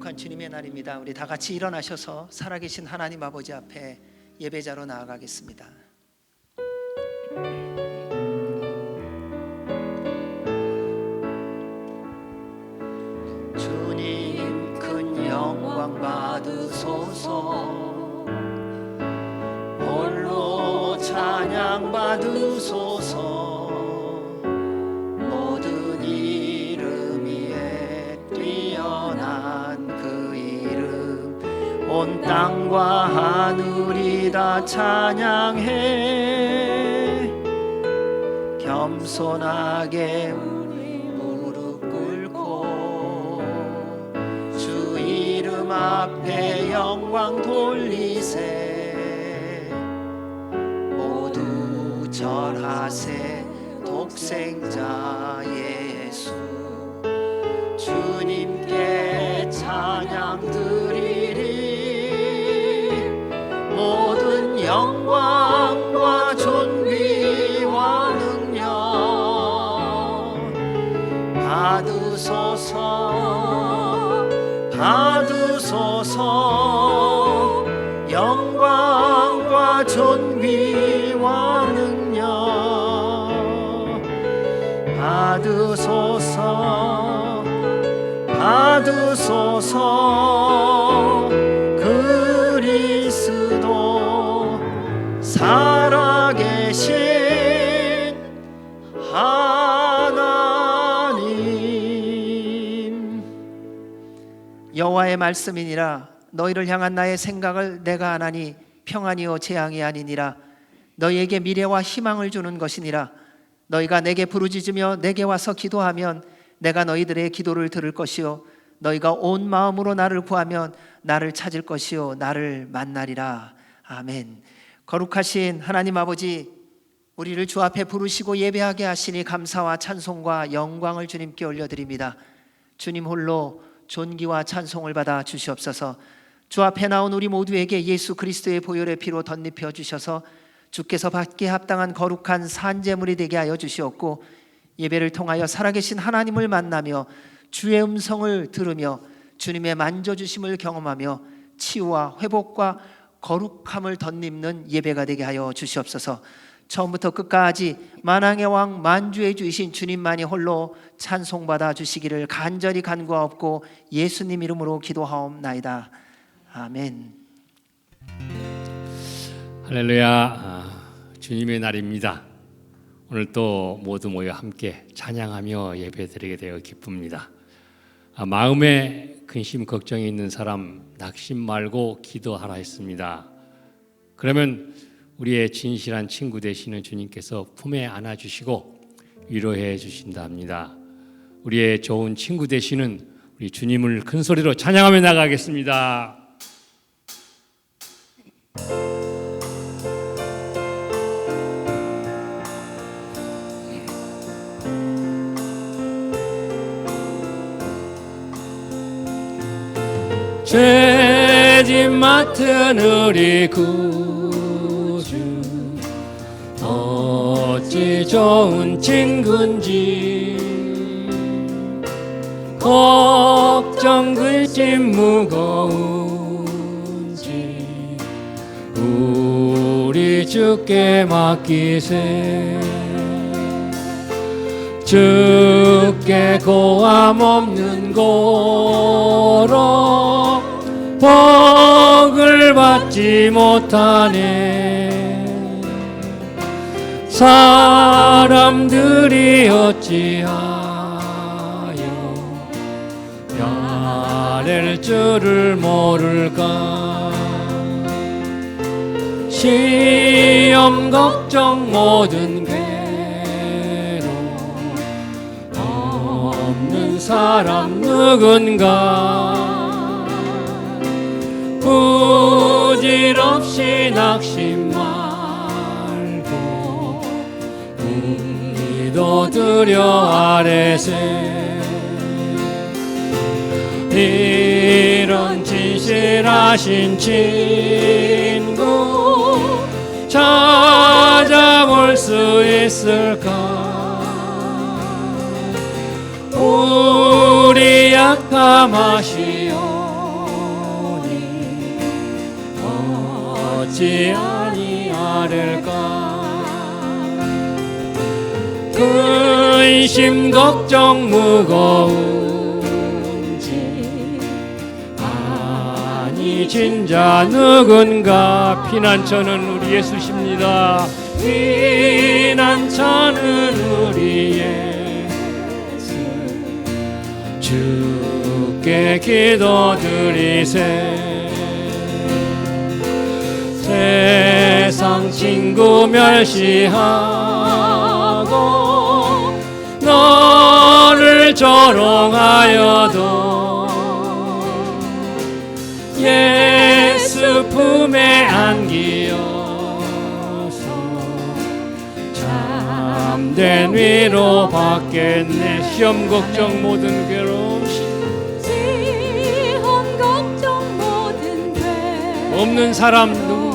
거룩한 주님의 날입니다. 우리 다 같이 일어나셔서 살아계신 하나님 아버지 앞에 예배자로 나아가겠습니다. 주님 큰 영광 받으소서, 홀로 찬양 받으소서. 모든 이름 위에 뛰어난 그 이름, 온 땅과 하늘이 다 찬양해. 겸손하게 우리 무릎 꿇고 주 이름 앞에 영광 돌리세. 모두 절하세. 독생자 예수 주님께 찬양 드리리. 모든 영광과 존귀와 능력 받으소서, 받으소서. 영광과 존귀와 능력 받으소서, 받으소서. 그리스도 살아계신 하나님. 여호와의 말씀이니라. 너희를 향한 나의 생각을 내가 아나니 평안이요 재앙이 아니니라. 너희에게 미래와 희망을 주는 것이니라. 너희가 내게 부르짖으며 내게 와서 기도하면 내가 너희들의 기도를 들을 것이요 너희가 온 마음으로 나를 구하면 나를 찾을 것이요 나를 만나리라. 아멘. 거룩하신 하나님 아버지, 우리를 주 앞에 부르시고 예배하게 하시니 감사와 찬송과 영광을 주님께 올려드립니다. 주님 홀로 존귀와 찬송을 받아 주시옵소서. 주 앞에 나온 우리 모두에게 예수 그리스도의 보혈의 피로 덧입혀 주셔서 주께서 받기에 합당한 거룩한 산제물이 되게 하여 주시옵고, 예배를 통하여 살아계신 하나님을 만나며 주의 음성을 들으며 주님의 만져주심을 경험하며 치유와 회복과 거룩함을 덧입는 예배가 되게 하여 주시옵소서. 처음부터 끝까지 만왕의 왕 만주의 주이신 주님만이 홀로 찬송받아 주시기를 간절히 간구하옵고 예수님 이름으로 기도하옵나이다. 아멘. 할렐루야. 주님의 날입니다. 오늘 또 모두 모여 함께 찬양하며 예배드리게 되어 기쁩니다. 마음에 근심 걱정이 있는 사람 낙심 말고 기도하라 했습니다. 그러면 우리의 진실한 친구 되시는 주님께서 품에 안아주시고 위로해 주신답니다. 우리의 좋은 친구 되시는 우리 주님을 큰 소리로 찬양하며 나가겠습니다. 죄짐 맡은 우리 구주, 어찌 좋은 친구인지, 걱정 근심 무거운지 우리 주께 맡기세. 주께 고함 없는 고로 복을 받지 못하네. 사람들이 어찌하여 야랠 줄을 모를까. 시험 걱정 모든 없는 사람 누군가. 부질없이 낙심 말고 우리도 두려 아래세. 이런 진실하신 친구 찾아볼 수 있을까. 우리 약함 아시오 어찌 아니하릴까. 근심 걱정 무거운지 아니 진짜 누군가. 피난처는 우리 예수십니다. 피난처는 우리 예수. 주께 기도드리세. 세상 친구 멸시하고 너를 조롱하여도 예수 품에 안기어서 참된 위로 받겠네. 시험 걱정 모든 괴로움 시험 걱정 모든 괴로움 없는 사람 누군가.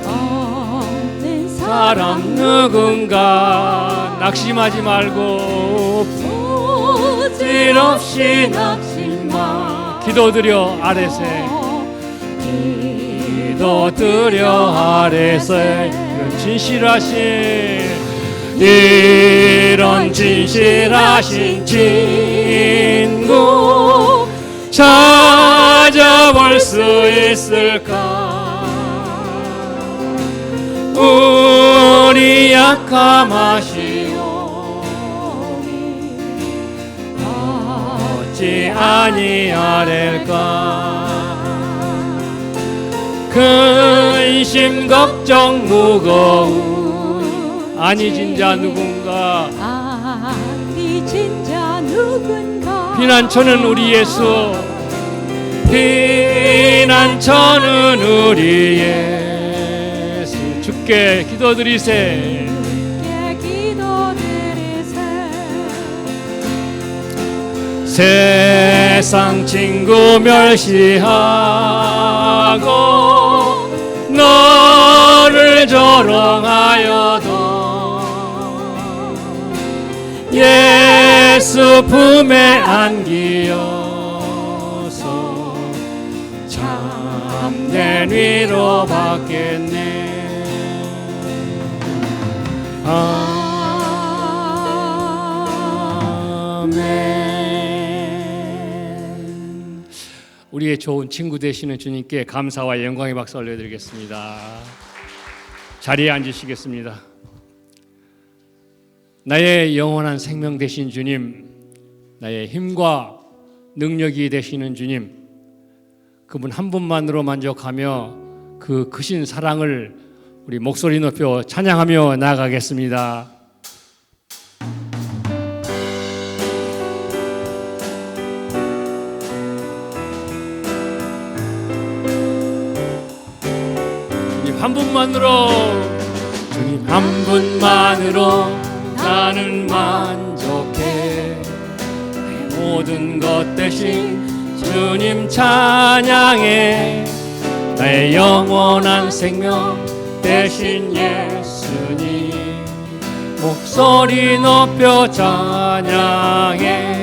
없는 사람 누군가. 낙심하지 말고 부질없이 낙심마. 기도드려 아래세. 기도드려 아래세. 이런 진실하신 친구 찾아볼 수 있을까. 우리 약함하시오니 어찌 아니하릴까. 근심 걱정 무거운 아니 진짜 누군가. 아니 진짜 누군가. 피난처는 우리 예수. 피난처는 우리 예수. 주께 기도드리세. 주께 기도드리세. 세상 친구 멸시하고 너를 조롱하여도 예수 품에 안기어서 참된 위로 받겠네. 아멘. 우리의 좋은 친구 되시는 주님께 감사와 영광의 박수 올려드리겠습니다. 자리에 앉으시겠습니다. 나의 영원한 생명 되신 주님, 나의 힘과 능력이 되시는 주님, 그분 한 분만으로 만족하며 그 크신 사랑을 우리 목소리 높여 찬양하며 나아가겠습니다. 주님 한 분만으로, 주님 한 분만으로 나는 만족해. 나의 모든 것 대신 주님 찬양해. 나의 영원한 생명 대신 예수님 목소리 높여 찬양해.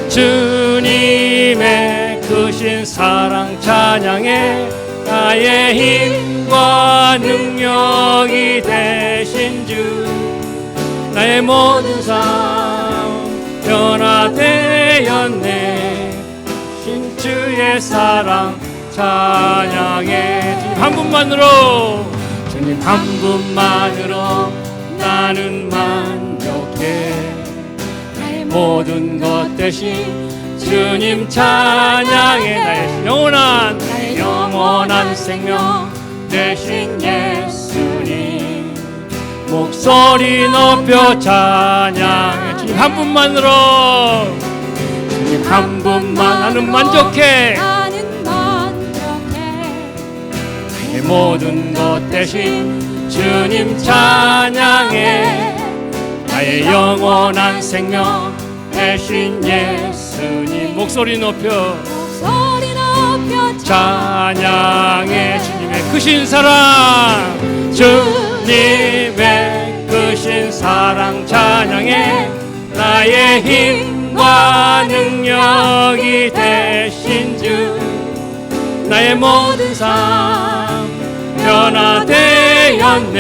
주님의 크신 사랑 찬양해. 나의 힘과 능력이 되신 주, 나의 모든 삶 변화되었네. 신주의 사랑 찬양해. 주님 한 분만으로, 주님 한 분만으로 나는 만족해. 나의 모든 것 대신 주님 찬양해. 나의 영원한 생명 대신 예수님 목소리 높여 찬양해. 주님 한 분만으로, 주님 한 분만 나는 만족해. 나의 모든 것 대신 주님 찬양해. 나의 영원한 생명 대신 예수님 목소리 높여 찬양해. 주님의 크신 사랑, 주님의 크신 사랑 찬양해. 나의 힘과 능력이 되신 주, 나의 나의 모든 삶 변화되었네.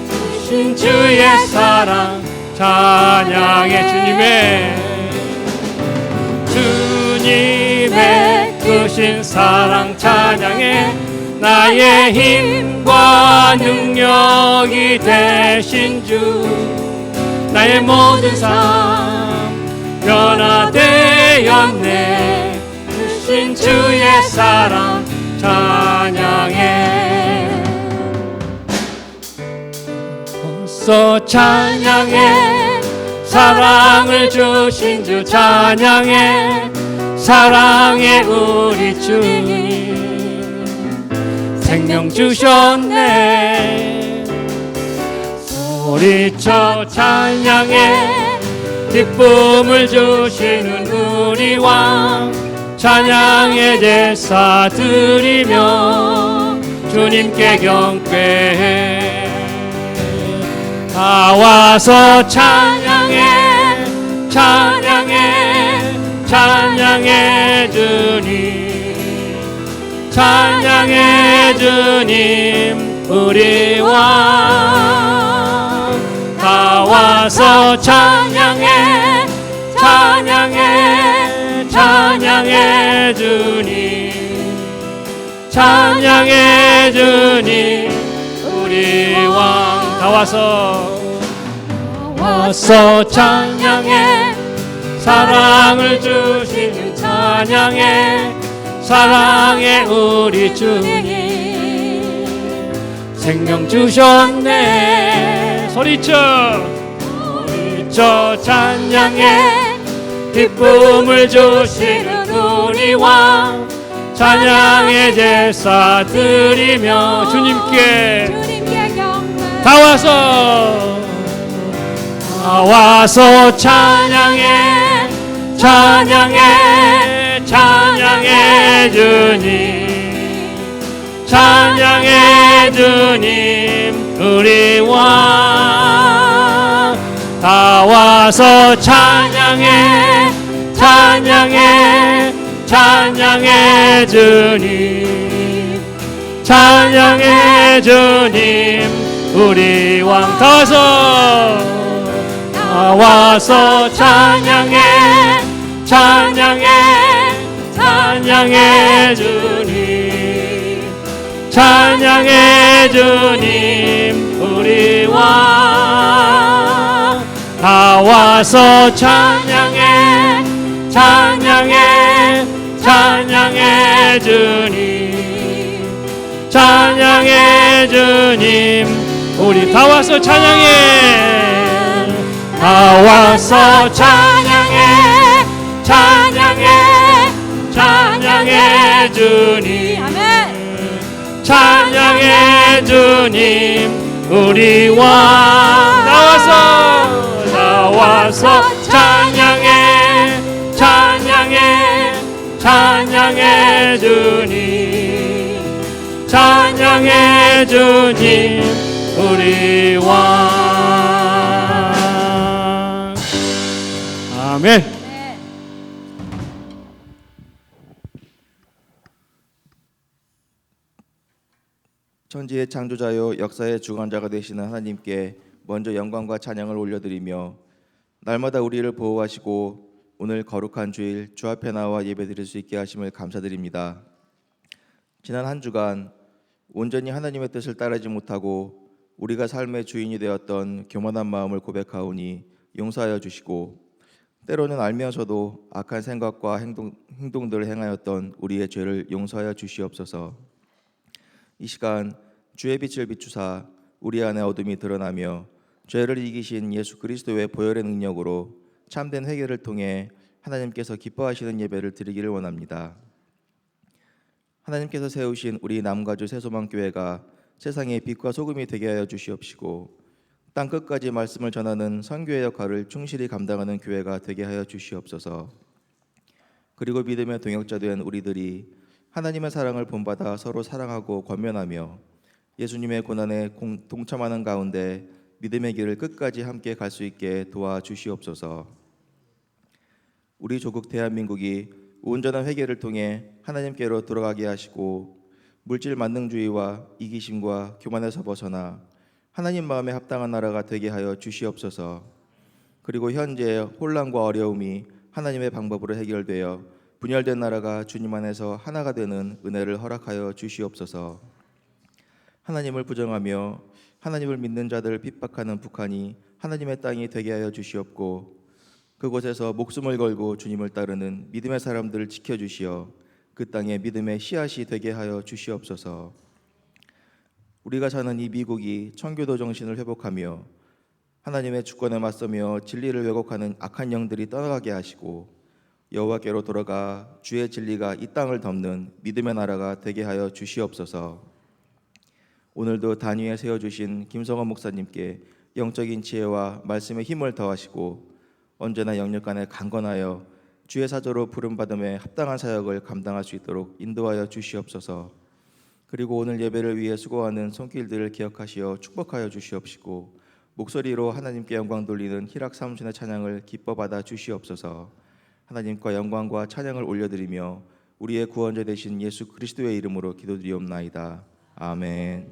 주신 주의 사랑 찬양해. 주님의 크신 사랑 찬양해. 나의 힘과 능력이 되신 주, 나의 모든 삶 변화되었네. 주신 주의 사랑 찬양해. 어서 찬양해. 사랑을 주신 주 찬양해. 사랑해 우리 주님. 생명 주셨네. 소리쳐 찬양해. 기쁨을 주시는 우리 왕 찬양의 제사 드리며 주님께 경배해. 다 와서 찬양해. 찬양해. 찬양해 주님. 찬양해 주님 우리 왕. 다 와서 찬양해. 찬양해. 찬양해 주님. 찬양해 주님 우리 왕. 다 와서 찬양해. 사랑을 주시는 찬양해. 사랑해 우리 주님. 생명 주셨네. 소리쳐 찬양해. 기쁨을 주시는 우리 왕 찬양의 제사 드리며 주님께 경배. 다 와서 찬양해. 찬양해. 찬양해 주님. 찬양해 주님 우리 왕. 다 와서 찬양해. 찬양해. 찬양해 주님. 찬양해 주님 우리 왕. 다 와서 찬양해. 찬양해. 찬양해 주님. 찬양해 주님 우리 왕. 다 와서 찬양해. 찬양해. 찬양해 주님. 찬양해 주님 우리 다 와서 찬양해. 다 와서 찬양해. 찬양해. 찬양해 주님. 아멘. 찬양해 주님 우리 왕. 다 와서 찬양해. 찬양해. 찬양해 주님. 찬양해 주님 우리 왕. 아멘. 천지의 창조자요 역사의 주관자가 되시는 하나님께 먼저 영광과 찬양을 올려드리며 날마다 우리를 보호하시고 오늘 거룩한 주일 주 앞에 나와 예배드릴 수 있게 하심을 감사드립니다. 지난 한 주간 온전히 하나님의 뜻을 따르지 못하고 우리가 삶의 주인이 되었던 교만한 마음을 고백하오니 용서하여 주시고 때로는 알면서도 악한 생각과 행동들을 행하였던 우리의 죄를 용서하여 주시옵소서. 이 시간 주의 빛을 비추사 우리 안에 어둠이 드러나며 죄를 이기신 예수 그리스도의 보혈의 능력으로 참된 회개를 통해 하나님께서 기뻐하시는 예배를 드리기를 원합니다. 하나님께서 세우신 우리 남가주 새소망교회가 세상의 빛과 소금이 되게 하여 주시옵시고 땅 끝까지 말씀을 전하는 선교의 역할을 충실히 감당하는 교회가 되게 하여 주시옵소서. 그리고 믿음의 동역자 된 우리들이 하나님의 사랑을 본받아 서로 사랑하고 권면하며 예수님의 고난에 동참하는 가운데 믿음의 길을 끝까지 함께 갈 수 있게 도와주시옵소서. 우리 조국 대한민국이 온전한 회개를 통해 하나님께로 돌아가게 하시고 물질 만능주의와 이기심과 교만에서 벗어나 하나님 마음에 합당한 나라가 되게 하여 주시옵소서. 그리고 현재 혼란과 어려움이 하나님의 방법으로 해결되어 분열된 나라가 주님 안에서 하나가 되는 은혜를 허락하여 주시옵소서. 하나님을 부정하며 하나님을 믿는 자들을 핍박하는 북한이 하나님의 땅이 되게 하여 주시옵고 그곳에서 목숨을 걸고 주님을 따르는 믿음의 사람들을 지켜주시어 그 땅에 믿음의 씨앗이 되게 하여 주시옵소서. 우리가 사는 이 미국이 청교도 정신을 회복하며 하나님의 주권에 맞서며 진리를 왜곡하는 악한 영들이 떠나가게 하시고 여호와께로 돌아가 주의 진리가 이 땅을 덮는 믿음의 나라가 되게 하여 주시옵소서. 오늘도 단위에 세워주신 김성원 목사님께 영적인 지혜와 말씀의 힘을 더하시고 언제나 영육간에 강건하여 주의 사도로 부름받음에 합당한 사역을 감당할 수 있도록 인도하여 주시옵소서. 그리고 오늘 예배를 위해 수고하는 손길들을 기억하시어 축복하여 주시옵시고 목소리로 하나님께 영광 돌리는 희락 사무신의 찬양을 기뻐 받아 주시옵소서. 하나님과 영광과 찬양을 올려드리며 우리의 구원자 되신 예수 그리스도의 이름으로 기도드리옵나이다. 아멘.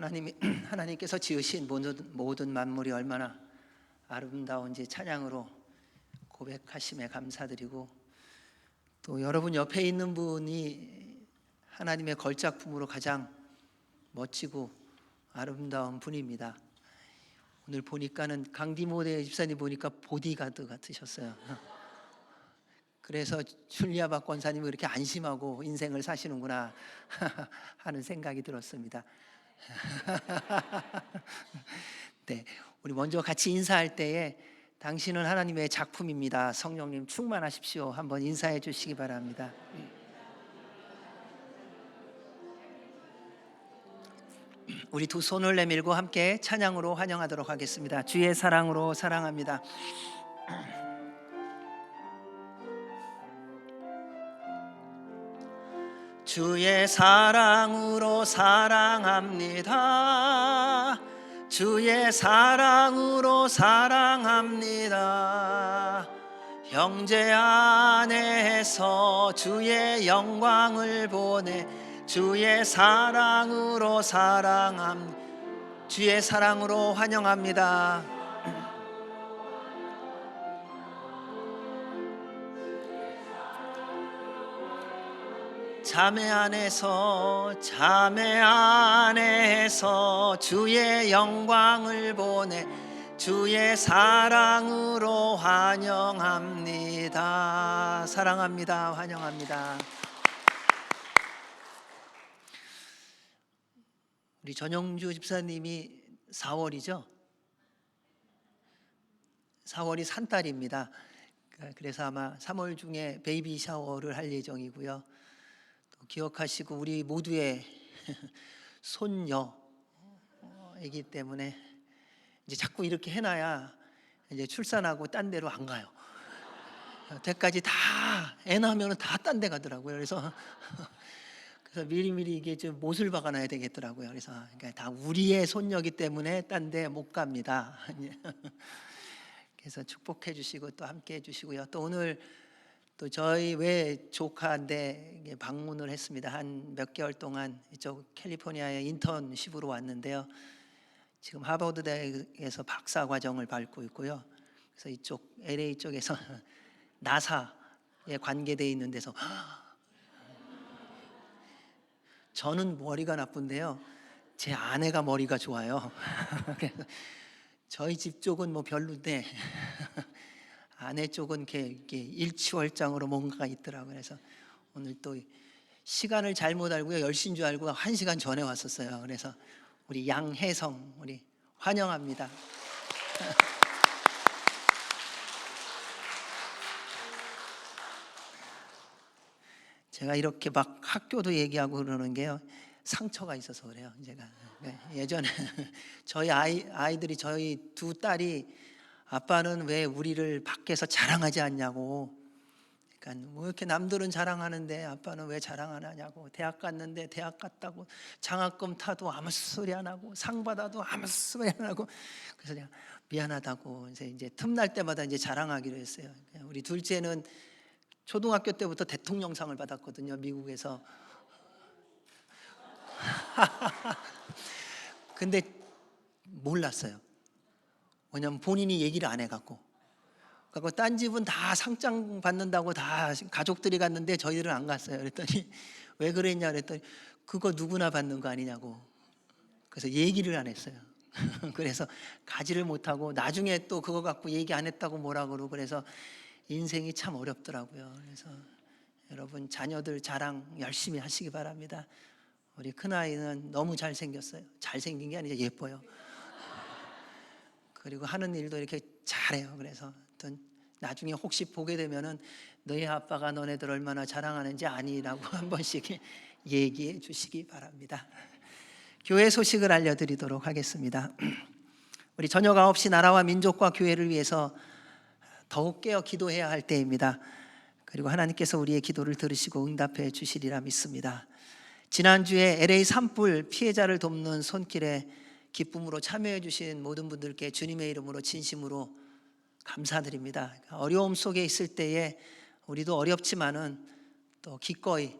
하나님께서 지으신 모든 만물이 얼마나 아름다운지 찬양으로 고백하심에 감사드리고, 또 여러분 옆에 있는 분이 하나님의 걸작품으로 가장 멋지고 아름다운 분입니다. 오늘 보니까는 강디모데 집사님 보니까 보디가드 같으셨어요. 그래서 줄리아 박 권사님이 그렇게 안심하고 인생을 사시는구나 하는 생각이 들었습니다. 네, 우리 먼저 같이 인사할 때에 당신은 하나님의 작품입니다, 성령님 충만하십시오, 한번 인사해 주시기 바랍니다. 우리 두 손을 내밀고 함께 찬양으로 환영하도록 하겠습니다. 주의 사랑으로 사랑합니다. 주의 사랑으로 사랑합니다. 주의 사랑으로 사랑합니다. 형제 안에서 주의 영광을 보내 주의 사랑으로 주의 사랑으로 환영합니다. 자매 안에서 주의 영광을 보내 주의 사랑으로 환영합니다. 사랑합니다. 환영합니다. 우리 전영주 집사님이 4월이죠. 4월이 산딸입니다. 그래서 아마 3월 중에 베이비 샤워를 할 예정이고요. 또 기억하시고 우리 모두의 손녀이기 때문에 이제 자꾸 이렇게 해놔야 이제 출산하고 딴 데로 안 가요. 때까지 다 애 낳으면 다 딴 데 가더라고요. 그래서 미리미리 이게 좀 못을 박아놔야 되겠더라고요. 그래서 그러니까 다 우리의 손녀기 때문에 딴 데 못 갑니다. 그래서 축복해 주시고 또 함께 해 주시고요. 또 오늘 또 저희 외 조카인데 방문을 했습니다. 한 몇 개월 동안 이쪽 캘리포니아에 인턴십으로 왔는데요. 지금 하버드 대학에서 박사 과정을 밟고 있고요. 그래서 이쪽 LA 쪽에서 나사에 관계되어 있는 데서 저는 머리가 나쁜데요, 제 아내가 머리가 좋아요. 그래서 저희 집 쪽은 뭐 별론데 아내 쪽은 이렇게 일취월장으로 뭔가가 있더라고요. 그래서 오늘 또 시간을 잘못 알고요, 10시인 줄 알고 1시간 전에 왔었어요. 그래서 우리 양혜성 우리 환영합니다. 제가 이렇게 막 학교도 얘기하고 그러는 게요, 상처가 있어서 그래요. 제가 예전에 저희 아이들이 저희 두 딸이 아빠는 왜 우리를 밖에서 자랑하지 않냐고, 그러니까 뭐 이렇게 남들은 자랑하는데 아빠는 왜 자랑 안 하냐고, 대학 갔는데 대학 갔다고 장학금 타도 아무 소리 안 하고 상 받아도 아무 소리 안 하고, 그래서 그냥 미안하다고 이제 틈날 때마다 이제 자랑하기로 했어요. 우리 둘째는 초등학교 때부터 대통령상을 받았거든요, 미국에서. 근데 몰랐어요. 왜냐면 본인이 얘기를 안 해갖고. 그리고 딴 집은 다 상장 받는다고 다 가족들이 갔는데 저희들은 안 갔어요. 그랬더니 왜 그랬냐 그랬더니 그거 누구나 받는 거 아니냐고. 그래서 얘기를 안 했어요. 그래서 가지를 못하고 나중에 또 그거 갖고 얘기 안 했다고 뭐라 그러고, 그래서 인생이 참 어렵더라고요. 그래서 여러분 자녀들 자랑 열심히 하시기 바랍니다. 우리 큰아이는 너무 잘생겼어요. 잘생긴 게 아니라 예뻐요. 그리고 하는 일도 이렇게 잘해요. 그래서 나중에 혹시 보게 되면은 너희 아빠가 너네들 얼마나 자랑하는지 아니라고 한 번씩 얘기해 주시기 바랍니다. 교회 소식을 알려드리도록 하겠습니다. 우리 저녁 9시 나라와 민족과 교회를 위해서 더욱 깨어 기도해야 할 때입니다. 그리고 하나님께서 우리의 기도를 들으시고 응답해 주시리라 믿습니다. 지난주에 LA 산불 피해자를 돕는 손길에 기쁨으로 참여해 주신 모든 분들께 주님의 이름으로 진심으로 감사드립니다. 어려움 속에 있을 때에 우리도 어렵지만은 또 기꺼이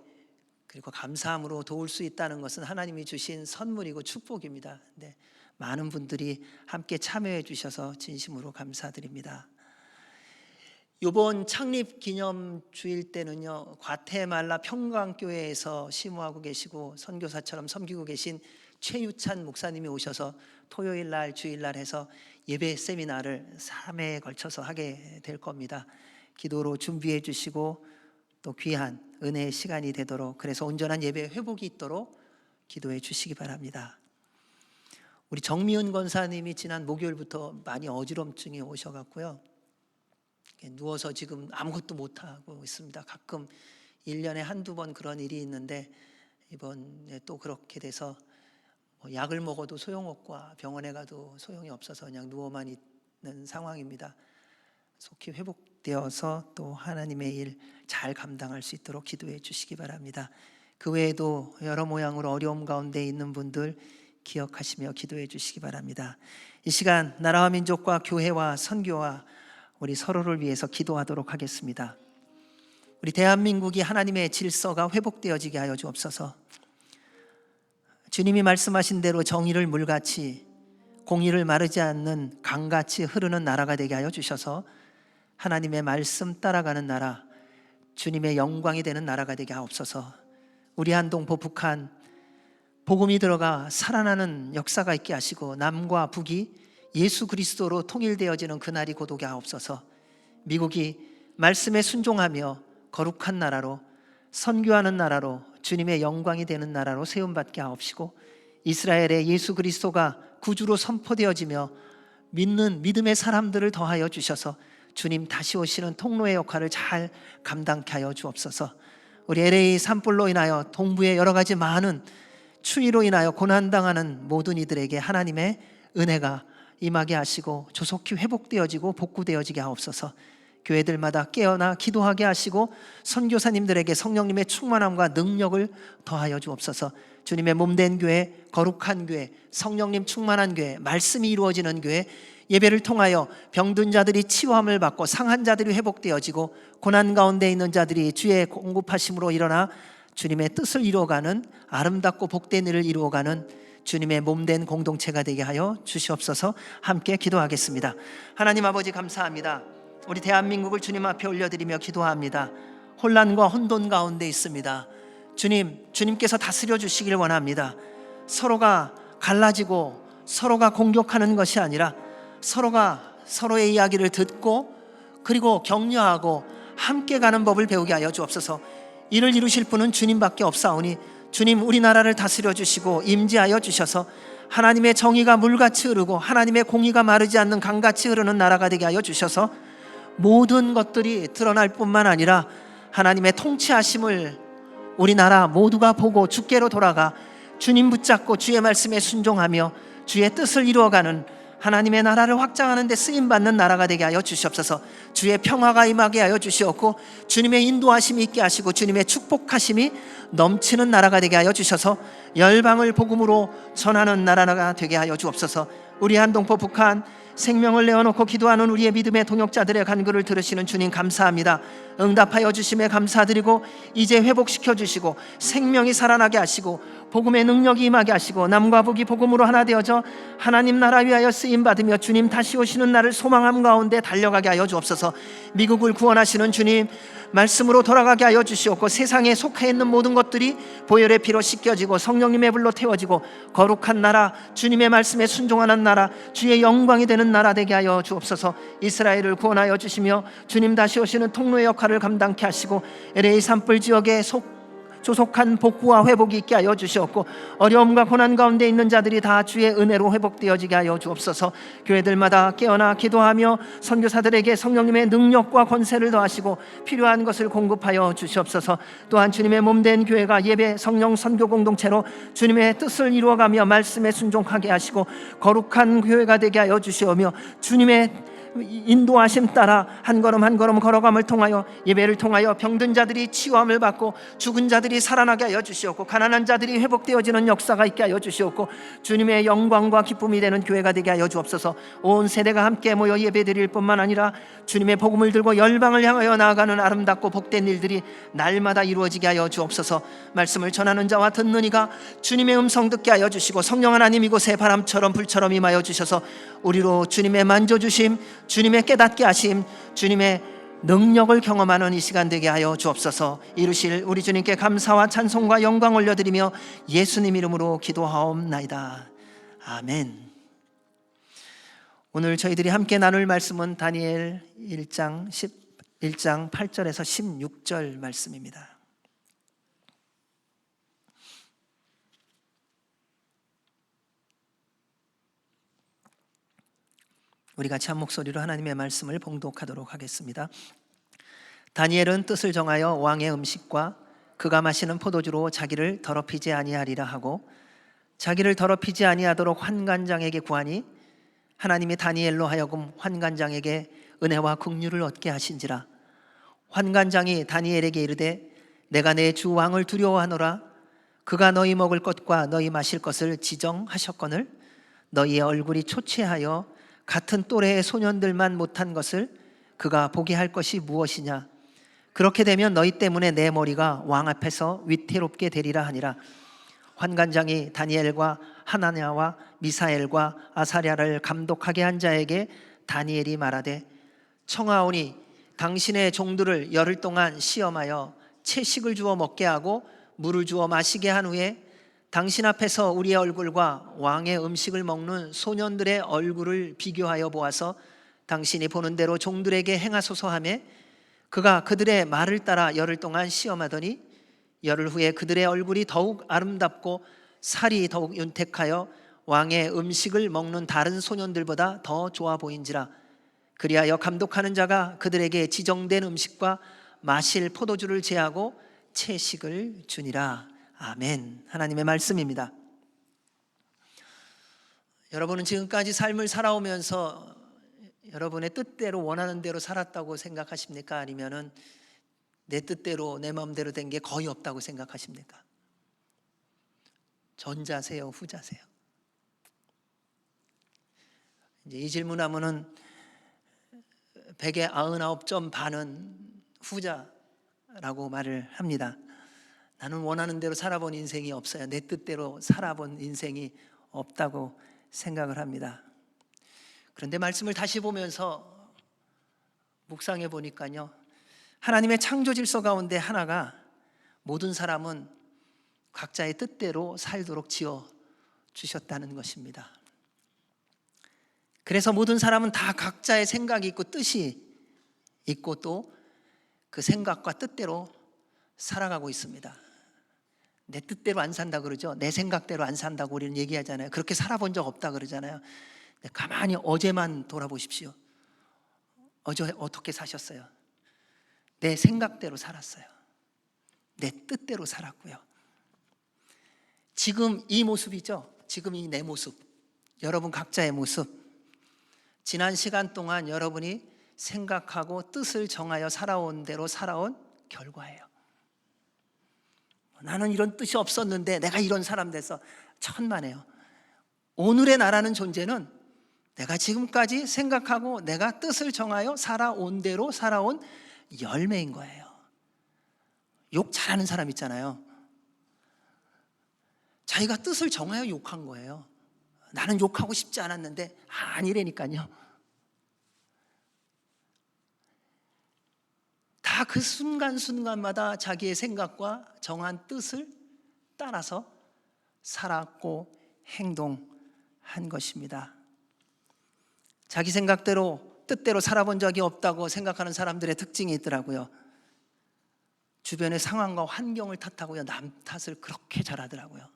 그리고 감사함으로 도울 수 있다는 것은 하나님이 주신 선물이고 축복입니다. 네, 많은 분들이 함께 참여해 주셔서 진심으로 감사드립니다. 이번 창립 기념 주일 때는요, 과테말라 평강교회에서 심호하고 계시고 선교사처럼 섬기고 계신 최유찬 목사님이 오셔서 토요일 날 주일 날 해서 예배 세미나를 3회에 걸쳐서 하게 될 겁니다. 기도로 준비해 주시고 또 귀한 은혜의 시간이 되도록, 그래서 온전한 예배 회복이 있도록 기도해 주시기 바랍니다. 우리 정미은 권사님이 지난 목요일부터 많이 어지럼증이 오셔갖고요, 누워서 지금 아무것도 못하고 있습니다. 가끔 1년에 한두 번 그런 일이 있는데 이번에 또 그렇게 돼서 약을 먹어도 소용없고 병원에 가도 소용이 없어서 그냥 누워만 있는 상황입니다. 속히 회복되어서 또 하나님의 일 잘 감당할 수 있도록 기도해 주시기 바랍니다. 그 외에도 여러 모양으로 어려움 가운데 있는 분들 기억하시며 기도해 주시기 바랍니다. 이 시간 나라와 민족과 교회와 선교와 우리 서로를 위해서 기도하도록 하겠습니다. 우리 대한민국이 하나님의 질서가 회복되어지게 하여 주옵소서. 주님이 말씀하신 대로 정의를 물같이, 공의를 마르지 않는 강같이 흐르는 나라가 되게 하여 주셔서 하나님의 말씀 따라가는 나라, 주님의 영광이 되는 나라가 되게 하옵소서. 우리 한동포 북한 복음이 들어가 살아나는 역사가 있게 하시고 남과 북이 예수 그리스도로 통일되어지는 그날이 곧 오게 하옵소서. 미국이 말씀에 순종하며 거룩한 나라로, 선교하는 나라로, 주님의 영광이 되는 나라로 세움받게 하옵시고, 이스라엘의 예수 그리스도가 구주로 선포되어지며 믿는 믿음의 사람들을 더하여 주셔서 주님 다시 오시는 통로의 역할을 잘 감당케 하여 주옵소서. 우리 LA 산불로 인하여 동부의 여러 가지 많은 추위로 인하여 고난당하는 모든 이들에게 하나님의 은혜가 임하게 하시고 조속히 회복되어지고 복구되어지게 하옵소서. 교회들마다 깨어나 기도하게 하시고 선교사님들에게 성령님의 충만함과 능력을 더하여 주옵소서. 주님의 몸된 교회, 거룩한 교회, 성령님 충만한 교회, 말씀이 이루어지는 교회, 예배를 통하여 병든 자들이 치유함을 받고 상한 자들이 회복되어지고 고난 가운데 있는 자들이 주의 공급하심으로 일어나 주님의 뜻을 이루어가는 아름답고 복된 일을 이루어가는 주님의 몸된 공동체가 되게 하여 주시옵소서. 함께 기도하겠습니다. 하나님 아버지 감사합니다. 우리 대한민국을 주님 앞에 올려드리며 기도합니다. 혼란과 혼돈 가운데 있습니다. 주님께서 다스려 주시길 원합니다. 서로가 갈라지고 서로가 공격하는 것이 아니라 서로가 서로의 이야기를 듣고 그리고 격려하고 함께 가는 법을 배우게 하여 주옵소서. 이를 이루실 분은 주님밖에 없사오니 주님 우리나라를 다스려 주시고 임재하여 주셔서 하나님의 정의가 물같이 흐르고 하나님의 공의가 마르지 않는 강같이 흐르는 나라가 되게 하여 주셔서 모든 것들이 드러날 뿐만 아니라 하나님의 통치하심을 우리나라 모두가 보고 주께로 돌아가 주님 붙잡고 주의 말씀에 순종하며 주의 뜻을 이루어가는 하나님의 나라를 확장하는 데 쓰임받는 나라가 되게 하여 주시옵소서. 주의 평화가 임하게 하여 주시옵고 주님의 인도하심이 있게 하시고 주님의 축복하심이 넘치는 나라가 되게 하여 주셔서 열방을 복음으로 전하는 나라가 되게 하여 주옵소서. 우리 한동포 북한 생명을 내어놓고 기도하는 우리의 믿음의 동역자들의 간구를 들으시는 주님 감사합니다. 응답하여 주심에 감사드리고 이제 회복시켜 주시고 생명이 살아나게 하시고 복음의 능력이 임하게 하시고 남과 북이 복음으로 하나 되어져 하나님 나라 위하여 쓰임받으며 주님 다시 오시는 날을 소망함 가운데 달려가게 하여 주옵소서. 미국을 구원하시는 주님 말씀으로 돌아가게 하여 주시옵고 세상에 속해 있는 모든 것들이 보혈의 피로 씻겨지고 성령님의 불로 태워지고 거룩한 나라, 주님의 말씀에 순종하는 나라, 주의 영광이 되는 나라 되게 하여 주옵소서. 이스라엘을 구원하여 주시며 주님 다시 오시는 통로의 역할을 감당케 하시고 LA 산불 지역에 조속한 복구와 회복이 있게 하여 주시옵고 어려움과 고난 가운데 있는 자들이 다 주의 은혜로 회복되어지게 하여 주옵소서. 교회들마다 깨어나 기도하며 선교사들에게 성령님의 능력과 권세를 더하시고 필요한 것을 공급하여 주시옵소서. 또한 주님의 몸된 교회가 예배 성령 선교 공동체로 주님의 뜻을 이루어가며 말씀에 순종하게 하시고 거룩한 교회가 되게 하여 주시오며 주님의 인도하심 따라 한 걸음 한 걸음 걸어감을 통하여 예배를 통하여 병든 자들이 치유함을 받고 죽은 자들이 살아나게 하여 주시옵고 가난한 자들이 회복되어지는 역사가 있게 하여 주시옵고 주님의 영광과 기쁨이 되는 교회가 되게 하여 주옵소서. 온 세대가 함께 모여 예배드릴 뿐만 아니라 주님의 복음을 들고 열방을 향하여 나아가는 아름답고 복된 일들이 날마다 이루어지게 하여 주옵소서. 말씀을 전하는 자와 듣는 이가 주님의 음성 듣게 하여 주시고 성령 하나님 이곳에 바람처럼 불처럼 임하여 주셔서 우리로 주님의 만져주심, 주님의 깨닫게 하심, 주님의 능력을 경험하는 이 시간 되게 하여 주옵소서. 이루실 우리 주님께 감사와 찬송과 영광 올려드리며 예수님 이름으로 기도하옵나이다. 아멘. 오늘 저희들이 함께 나눌 말씀은 다니엘 1장 8절에서 16절 말씀입니다. 우리 같이 한 목소리로 하나님의 말씀을 봉독하도록 하겠습니다. 다니엘은 뜻을 정하여 왕의 음식과 그가 마시는 포도주로 자기를 더럽히지 아니하리라 하고 자기를 더럽히지 아니하도록 환관장에게 구하니 하나님이 다니엘로 하여금 환관장에게 은혜와 긍휼을 얻게 하신지라. 환관장이 다니엘에게 이르되 내가 내 주 왕을 두려워하노라. 그가 너희 먹을 것과 너희 마실 것을 지정하셨거늘 너희의 얼굴이 초췌하여 같은 또래의 소년들만 못한 것을 그가 보게 할 것이 무엇이냐. 그렇게 되면 너희 때문에 내 머리가 왕 앞에서 위태롭게 되리라 하니라. 환관장이 다니엘과 하나냐와 미사엘과 아사랴를 감독하게 한 자에게 다니엘이 말하되 청하오니 당신의 종들을 열흘 동안 시험하여 채식을 주어 먹게 하고 물을 주어 마시게 한 후에 당신 앞에서 우리의 얼굴과 왕의 음식을 먹는 소년들의 얼굴을 비교하여 보아서 당신이 보는 대로 종들에게 행하소서 하며 그가 그들의 말을 따라 열흘 동안 시험하더니 열흘 후에 그들의 얼굴이 더욱 아름답고 살이 더욱 윤택하여 왕의 음식을 먹는 다른 소년들보다 더 좋아 보인지라. 그리하여 감독하는 자가 그들에게 지정된 음식과 마실 포도주를 제하고 채식을 주니라. 아멘. 하나님의 말씀입니다. 여러분은 지금까지 삶을 살아오면서 여러분의 뜻대로 원하는 대로 살았다고 생각하십니까? 아니면은 내 뜻대로 내 마음대로 된 게 거의 없다고 생각하십니까? 전자세요, 후자세요? 이제 이 질문하면은 100에 99점 반은 후자라고 말을 합니다. 나는 원하는 대로 살아본 인생이 없어요. 내 뜻대로 살아본 인생이 없다고 생각을 합니다. 그런데 말씀을 다시 보면서 묵상해 보니까요, 하나님의 창조 질서 가운데 하나가 모든 사람은 각자의 뜻대로 살도록 지어 주셨다는 것입니다. 그래서 모든 사람은 다 각자의 생각이 있고 뜻이 있고 또 그 생각과 뜻대로 살아가고 있습니다. 내 뜻대로 안 산다 그러죠. 내 생각대로 안 산다고 우리는 얘기하잖아요. 그렇게 살아본 적 없다 그러잖아요. 가만히 어제만 돌아보십시오. 어제 어떻게 사셨어요? 내 생각대로 살았어요. 내 뜻대로 살았고요. 지금 이 모습이죠. 지금 이 내 모습, 여러분 각자의 모습, 지난 시간 동안 여러분이 생각하고 뜻을 정하여 살아온 대로 살아온 결과예요. 나는 이런 뜻이 없었는데 내가 이런 사람 돼서 천만에요. 오늘의 나라는 존재는 내가 지금까지 생각하고 내가 뜻을 정하여 살아온 대로 살아온 열매인 거예요. 욕 잘하는 사람 있잖아요. 자기가 뜻을 정하여 욕한 거예요. 나는 욕하고 싶지 않았는데 아니라니까요. 다 그 순간순간마다 자기의 생각과 정한 뜻을 따라서 살았고 행동한 것입니다. 자기 생각대로 뜻대로 살아본 적이 없다고 생각하는 사람들의 특징이 있더라고요. 주변의 상황과 환경을 탓하고요, 남 탓을 그렇게 잘하더라고요.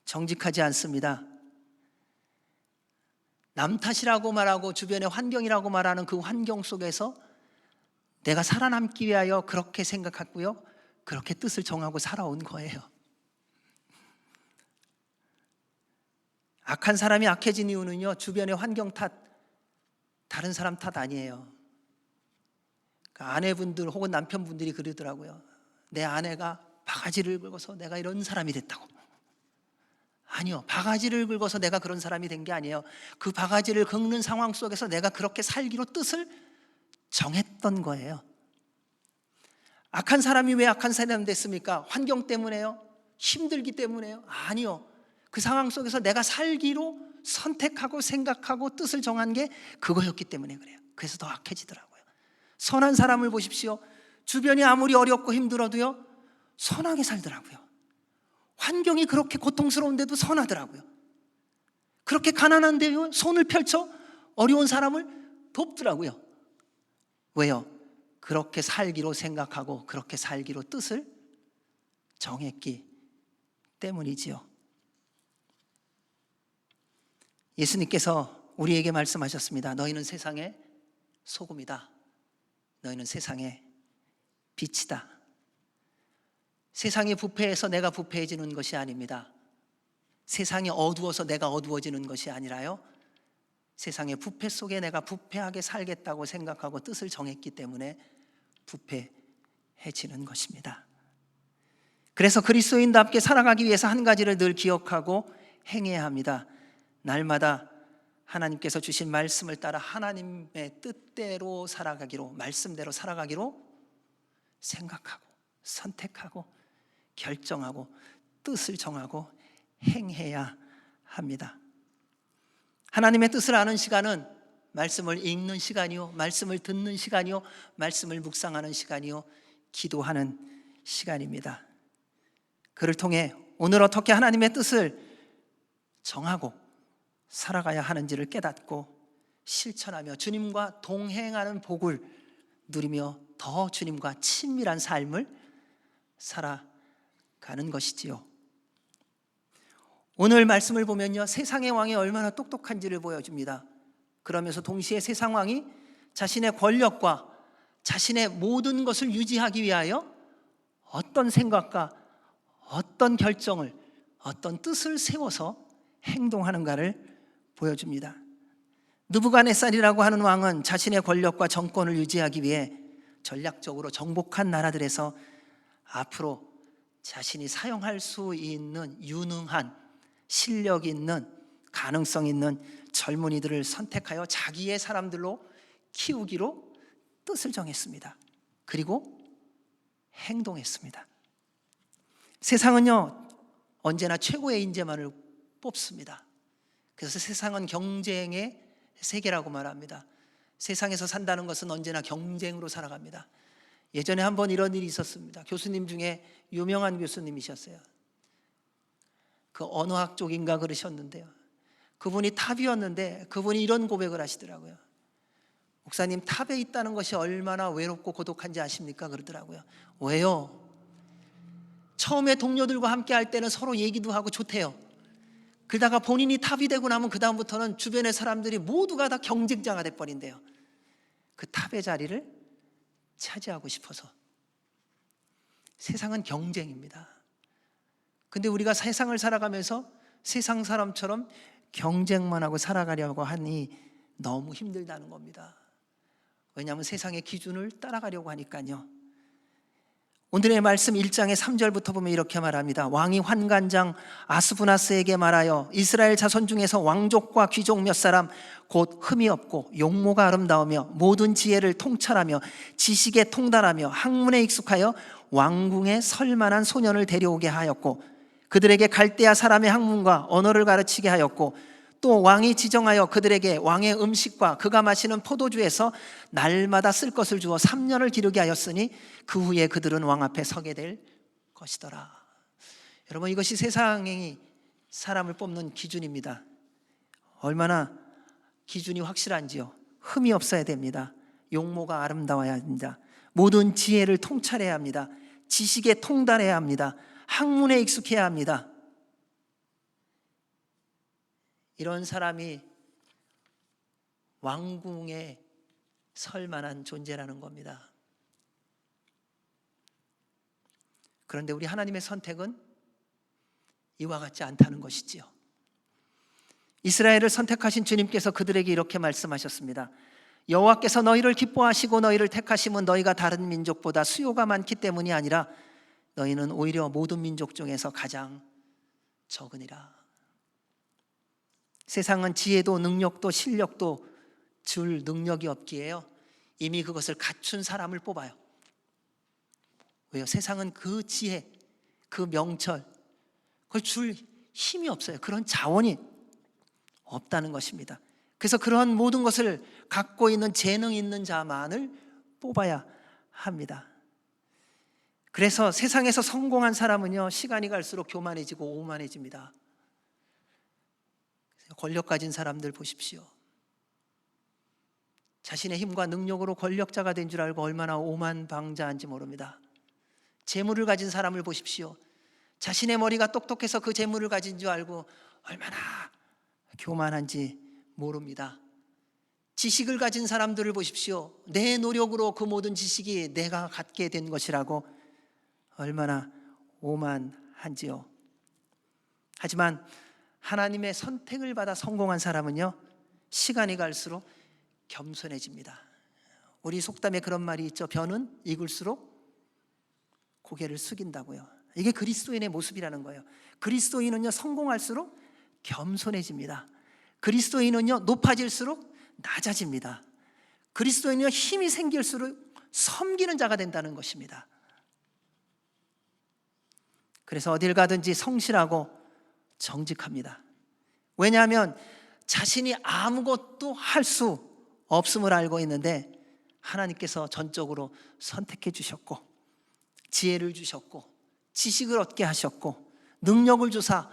정직하지 않습니다. 남 탓이라고 말하고 주변의 환경이라고 말하는 그 환경 속에서 내가 살아남기 위하여 그렇게 생각했고요, 그렇게 뜻을 정하고 살아온 거예요. 악한 사람이 악해진 이유는요, 주변의 환경 탓, 다른 사람 탓 아니에요. 그 아내분들 혹은 남편분들이 그러더라고요. 내 아내가 바가지를 긁어서 내가 이런 사람이 됐다고. 아니요, 바가지를 긁어서 내가 그런 사람이 된 게 아니에요. 그 바가지를 긁는 상황 속에서 내가 그렇게 살기로 뜻을 정했던 거예요. 악한 사람이 왜 악한 사람이 됐습니까? 환경 때문에요? 힘들기 때문에요? 아니요. 그 상황 속에서 내가 살기로 선택하고 생각하고 뜻을 정한 게 그거였기 때문에 그래요. 그래서 더 악해지더라고요. 선한 사람을 보십시오. 주변이 아무리 어렵고 힘들어도요, 선하게 살더라고요. 환경이 그렇게 고통스러운데도 선하더라고요. 그렇게 가난한데요, 손을 펼쳐 어려운 사람을 돕더라고요. 왜요? 그렇게 살기로 생각하고 그렇게 살기로 뜻을 정했기 때문이지요. 예수님께서 우리에게 말씀하셨습니다. 너희는 세상의 소금이다. 너희는 세상의 빛이다. 세상이 부패해서 내가 부패해지는 것이 아닙니다. 세상이 어두워서 내가 어두워지는 것이 아니라요, 세상의 부패 속에 내가 부패하게 살겠다고 생각하고 뜻을 정했기 때문에 부패해지는 것입니다. 그래서 그리스도인답게 살아가기 위해서 한 가지를 늘 기억하고 행해야 합니다. 날마다 하나님께서 주신 말씀을 따라 하나님의 뜻대로 살아가기로, 말씀대로 살아가기로 생각하고 선택하고 결정하고 뜻을 정하고 행해야 합니다. 하나님의 뜻을 아는 시간은 말씀을 읽는 시간이요, 말씀을 듣는 시간이요, 말씀을 묵상하는 시간이요, 기도하는 시간입니다. 그를 통해 오늘 어떻게 하나님의 뜻을 정하고 살아가야 하는지를 깨닫고 실천하며 주님과 동행하는 복을 누리며 더 주님과 친밀한 삶을 살아가는 것이지요. 오늘 말씀을 보면요, 세상의 왕이 얼마나 똑똑한지를 보여줍니다. 그러면서 동시에 세상 왕이 자신의 권력과 자신의 모든 것을 유지하기 위하여 어떤 생각과 어떤 결정을, 어떤 뜻을 세워서 행동하는가를 보여줍니다. 느부갓네살이라고 하는 왕은 자신의 권력과 정권을 유지하기 위해 전략적으로 정복한 나라들에서 앞으로 자신이 사용할 수 있는 유능한, 실력 있는, 가능성 있는 젊은이들을 선택하여 자기의 사람들로 키우기로 뜻을 정했습니다. 그리고 행동했습니다. 세상은요, 언제나 최고의 인재만을 뽑습니다. 그래서 세상은 경쟁의 세계라고 말합니다. 세상에서 산다는 것은 언제나 경쟁으로 살아갑니다. 예전에 한번 이런 일이 있었습니다. 교수님 중에 유명한 교수님이셨어요. 그 언어학 쪽인가 그러셨는데요, 그분이 탑이었는데 그분이 이런 고백을 하시더라고요. 목사님, 탑에 있다는 것이 얼마나 외롭고 고독한지 아십니까? 그러더라고요. 왜요? 처음에 동료들과 함께 할 때는 서로 얘기도 하고 좋대요. 그러다가 본인이 탑이 되고 나면 그 다음부터는 주변의 사람들이 모두가 다 경쟁자가 돼버린대요. 그 탑의 자리를 차지하고 싶어서. 세상은 경쟁입니다. 근데 우리가 세상을 살아가면서 세상 사람처럼 경쟁만 하고 살아가려고 하니 너무 힘들다는 겁니다. 왜냐하면 세상의 기준을 따라가려고 하니까요. 오늘의 말씀 1장의 3절부터 보면 이렇게 말합니다. 왕이 환관장 아스부나스에게 말하여 이스라엘 자손 중에서 왕족과 귀족 몇 사람 곧 흠이 없고 용모가 아름다우며 모든 지혜를 통찰하며 지식에 통달하며 학문에 익숙하여 왕궁에 설 만한 소년을 데려오게 하였고 그들에게 갈대아 사람의 학문과 언어를 가르치게 하였고 또 왕이 지정하여 그들에게 왕의 음식과 그가 마시는 포도주에서 날마다 쓸 것을 주어 3년을 기르게 하였으니 그 후에 그들은 왕 앞에 서게 될 것이더라. 여러분, 이것이 세상이 사람을 뽑는 기준입니다. 얼마나 기준이 확실한지요. 흠이 없어야 됩니다. 용모가 아름다워야 합니다. 모든 지혜를 통찰해야 합니다. 지식에 통달해야 합니다. 학문에 익숙해야 합니다. 이런 사람이 왕궁에 설 만한 존재라는 겁니다. 그런데 우리 하나님의 선택은 이와 같지 않다는 것이지요. 이스라엘을 선택하신 주님께서 그들에게 이렇게 말씀하셨습니다. 여호와께서 너희를 기뻐하시고 너희를 택하심은 너희가 다른 민족보다 수요가 많기 때문이 아니라 너희는 오히려 모든 민족 중에서 가장 적으니라. 세상은 지혜도 능력도 실력도 줄 능력이 없기에요, 이미 그것을 갖춘 사람을 뽑아요. 왜요? 세상은 그 지혜, 그 명철, 그걸 줄 힘이 없어요. 그런 자원이 없다는 것입니다. 그래서 그런 모든 것을 갖고 있는 재능 있는 자만을 뽑아야 합니다. 그래서 세상에서 성공한 사람은요, 시간이 갈수록 교만해지고 오만해집니다. 권력 가진 사람들 보십시오. 자신의 힘과 능력으로 권력자가 된 줄 알고 얼마나 오만방자한지 모릅니다. 재물을 가진 사람을 보십시오. 자신의 머리가 똑똑해서 그 재물을 가진 줄 알고 얼마나 교만한지 모릅니다. 지식을 가진 사람들을 보십시오. 내 노력으로 그 모든 지식이 내가 갖게 된 것이라고 얼마나 오만한지요. 하지만 하나님의 선택을 받아 성공한 사람은요, 시간이 갈수록 겸손해집니다. 우리 속담에 그런 말이 있죠. 벼는 익을수록 고개를 숙인다고요. 이게 그리스도인의 모습이라는 거예요. 그리스도인은요, 성공할수록 겸손해집니다. 그리스도인은요, 높아질수록 낮아집니다. 그리스도인은요, 힘이 생길수록 섬기는 자가 된다는 것입니다. 그래서 어딜 가든지 성실하고 정직합니다. 왜냐하면 자신이 아무것도 할 수 없음을 알고 있는데 하나님께서 전적으로 선택해 주셨고 지혜를 주셨고 지식을 얻게 하셨고 능력을 주사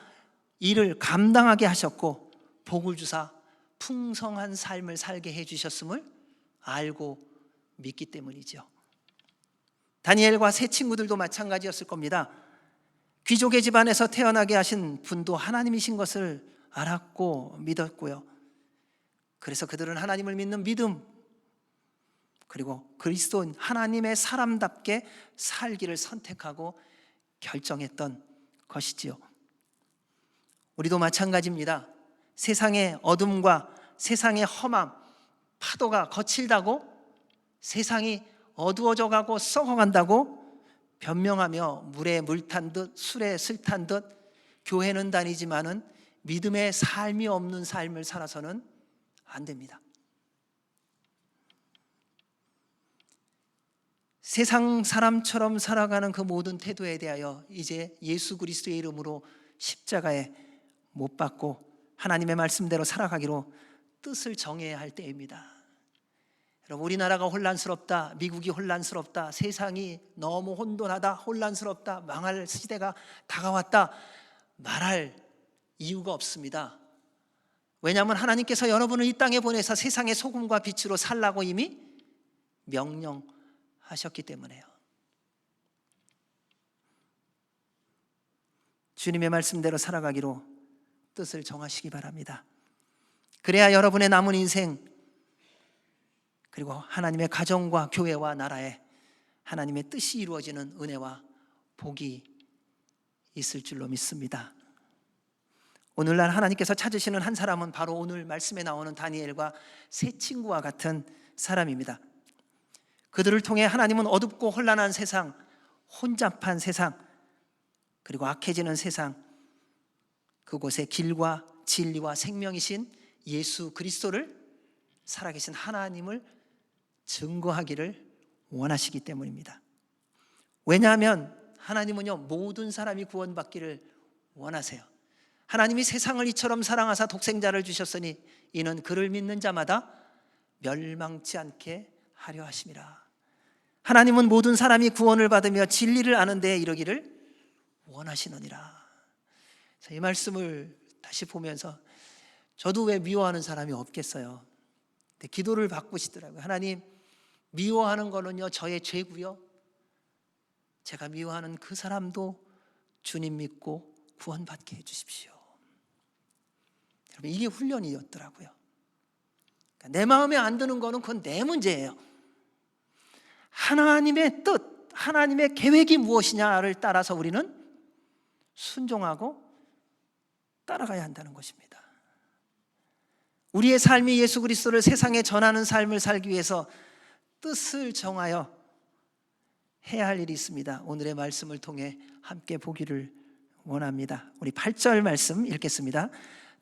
일을 감당하게 하셨고 복을 주사 풍성한 삶을 살게 해주셨음을 알고 믿기 때문이죠. 다니엘과 세 친구들도 마찬가지였을 겁니다. 귀족의 집안에서 태어나게 하신 분도 하나님이신 것을 알았고 믿었고요. 그래서 그들은 하나님을 믿는 믿음, 그리고 그리스도인 하나님의 사람답게 살기를 선택하고 결정했던 것이지요. 우리도 마찬가지입니다. 세상의 어둠과 세상의 험함, 파도가 거칠다고 세상이 어두워져 가고 썩어간다고 변명하며 물에 물 탄 듯 술에 술 탄 듯 교회는 다니지만은 믿음의 삶이 없는 삶을 살아서는 안 됩니다. 세상 사람처럼 살아가는 그 모든 태도에 대하여 이제 예수 그리스도의 이름으로 십자가에 못 박고 하나님의 말씀대로 살아가기로 뜻을 정해야 할 때입니다. 여러분, 우리나라가 혼란스럽다, 미국이 혼란스럽다, 세상이 너무 혼돈하다, 혼란스럽다, 망할 시대가 다가왔다 말할 이유가 없습니다. 왜냐하면 하나님께서 여러분을 이 땅에 보내서 세상의 소금과 빛으로 살라고 이미 명령하셨기 때문에요. 주님의 말씀대로 살아가기로 뜻을 정하시기 바랍니다. 그래야 여러분의 남은 인생, 그리고 하나님의 가정과 교회와 나라에 하나님의 뜻이 이루어지는 은혜와 복이 있을 줄로 믿습니다. 오늘날 하나님께서 찾으시는 한 사람은 바로 오늘 말씀에 나오는 다니엘과 세 친구와 같은 사람입니다. 그들을 통해 하나님은 어둡고 혼란한 세상, 혼잡한 세상, 그리고 악해지는 세상, 그곳에 길과 진리와 생명이신 예수 그리스도를, 살아계신 하나님을 증거하기를 원하시기 때문입니다. 왜냐하면 하나님은요, 모든 사람이 구원받기를 원하세요. 하나님이 세상을 이처럼 사랑하사 독생자를 주셨으니 이는 그를 믿는 자마다 멸망치 않게 하려 하심이라. 하나님은 모든 사람이 구원을 받으며 진리를 아는 데에 이르기를 원하시느니라. 이 말씀을 다시 보면서 저도 왜 미워하는 사람이 없겠어요. 근데 기도를 바꾸시더라고요. 하나님, 미워하는 거는요 저의 죄고요, 제가 미워하는 그 사람도 주님 믿고 구원받게 해주십시오. 여러분, 이게 훈련이었더라고요. 그러니까 내 마음에 안 드는 거는 그건 내 문제예요. 하나님의 뜻, 하나님의 계획이 무엇이냐를 따라서 우리는 순종하고 따라가야 한다는 것입니다. 우리의 삶이 예수 그리스도를 세상에 전하는 삶을 살기 위해서 뜻을 정하여 해야 할 일이 있습니다. 오늘의 말씀을 통해 함께 보기를 원합니다. 우리 8절 말씀 읽겠습니다.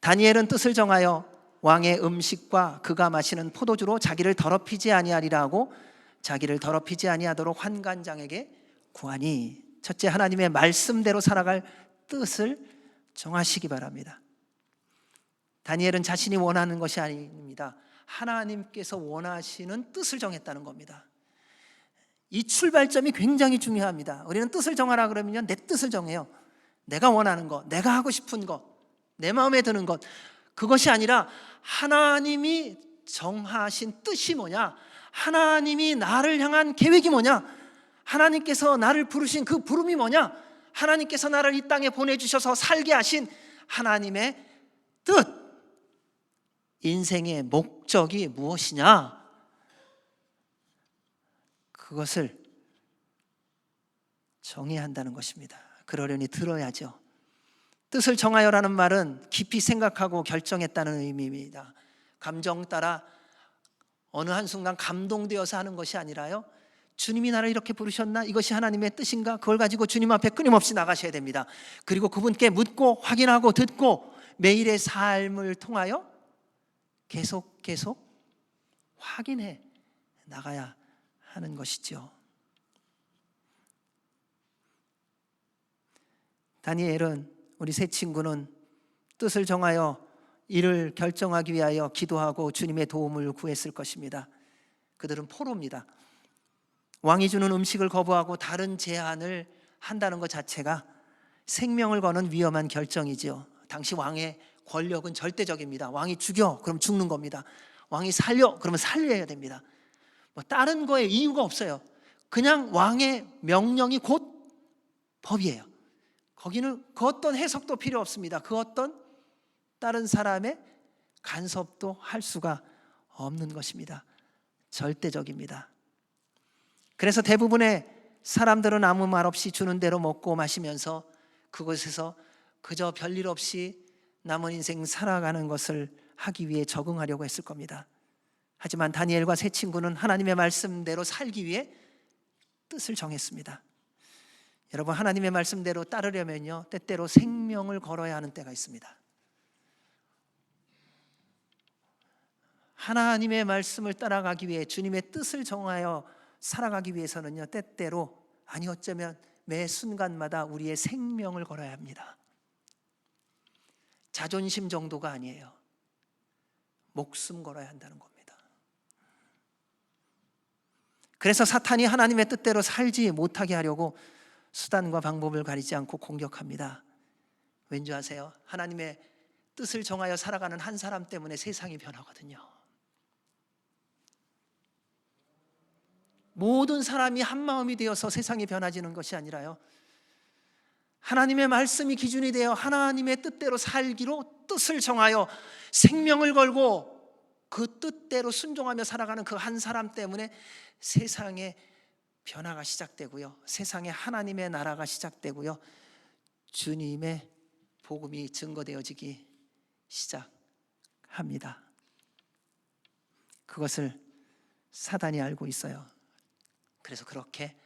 다니엘은 뜻을 정하여 왕의 음식과 그가 마시는 포도주로 자기를 더럽히지 아니하리라 하고 자기를 더럽히지 아니하도록 환관장에게 구하니. 첫째, 하나님의 말씀대로 살아갈 뜻을 정하시기 바랍니다. 다니엘은 자신이 원하는 것이 아닙니다. 하나님께서 원하시는 뜻을 정했다는 겁니다. 이 출발점이 굉장히 중요합니다. 우리는 뜻을 정하라 그러면요, 내 뜻을 정해요. 내가 원하는 것, 내가 하고 싶은 것, 내 마음에 드는 것. 그것이 아니라 하나님이 정하신 뜻이 뭐냐, 하나님이 나를 향한 계획이 뭐냐, 하나님께서 나를 부르신 그 부름이 뭐냐, 하나님께서 나를 이 땅에 보내주셔서 살게 하신 하나님의 뜻, 인생의 목적이 무엇이냐, 그것을 정해야 한다는 것입니다. 그러려니 들어야죠. 뜻을 정하여라는 말은 깊이 생각하고 결정했다는 의미입니다. 감정 따라 어느 한순간 감동되어서 하는 것이 아니라요, 주님이 나를 이렇게 부르셨나? 이것이 하나님의 뜻인가? 그걸 가지고 주님 앞에 끊임없이 나가셔야 됩니다. 그리고 그분께 묻고 확인하고 듣고 매일의 삶을 통하여 계속 확인해 나가야 하는 것이죠. 다니엘은, 우리 세 친구는 뜻을 정하여 이를 결정하기 위하여 기도하고 주님의 도움을 구했을 것입니다. 그들은 포로입니다. 왕이 주는 음식을 거부하고 다른 제안을 한다는 것 자체가 생명을 거는 위험한 결정이지요. 당시 왕의 권력은 절대적입니다. 왕이 죽여, 그럼 죽는 겁니다. 왕이 살려, 그러면 살려야 됩니다. 뭐 다른 거에 이유가 없어요. 그냥 왕의 명령이 곧 법이에요. 거기는 그 어떤 해석도 필요 없습니다. 그 어떤 다른 사람의 간섭도 할 수가 없는 것입니다. 절대적입니다. 그래서 대부분의 사람들은 아무 말 없이 주는 대로 먹고 마시면서 그곳에서 그저 별일 없이 남은 인생 살아가는 것을 하기 위해 적응하려고 했을 겁니다. 하지만 다니엘과 세 친구는 하나님의 말씀대로 살기 위해 뜻을 정했습니다. 여러분, 하나님의 말씀대로 따르려면요, 때때로 생명을 걸어야 하는 때가 있습니다. 하나님의 말씀을 따라가기 위해, 주님의 뜻을 정하여 살아가기 위해서는요, 때때로, 아니 어쩌면 매 순간마다 우리의 생명을 걸어야 합니다. 자존심 정도가 아니에요. 목숨 걸어야 한다는 겁니다. 그래서 사탄이 하나님의 뜻대로 살지 못하게 하려고 수단과 방법을 가리지 않고 공격합니다. 왠지 아세요? 하나님의 뜻을 정하여 살아가는 한 사람 때문에 세상이 변하거든요. 모든 사람이 한 마음이 되어서 세상이 변화지는 것이 아니라요, 하나님의 말씀이 기준이 되어 하나님의 뜻대로 살기로 뜻을 정하여 생명을 걸고 그 뜻대로 순종하며 살아가는 그 한 사람 때문에 세상의 변화가 시작되고요, 세상에 하나님의 나라가 시작되고요, 주님의 복음이 증거되어지기 시작합니다. 그것을 사단이 알고 있어요. 그래서 그렇게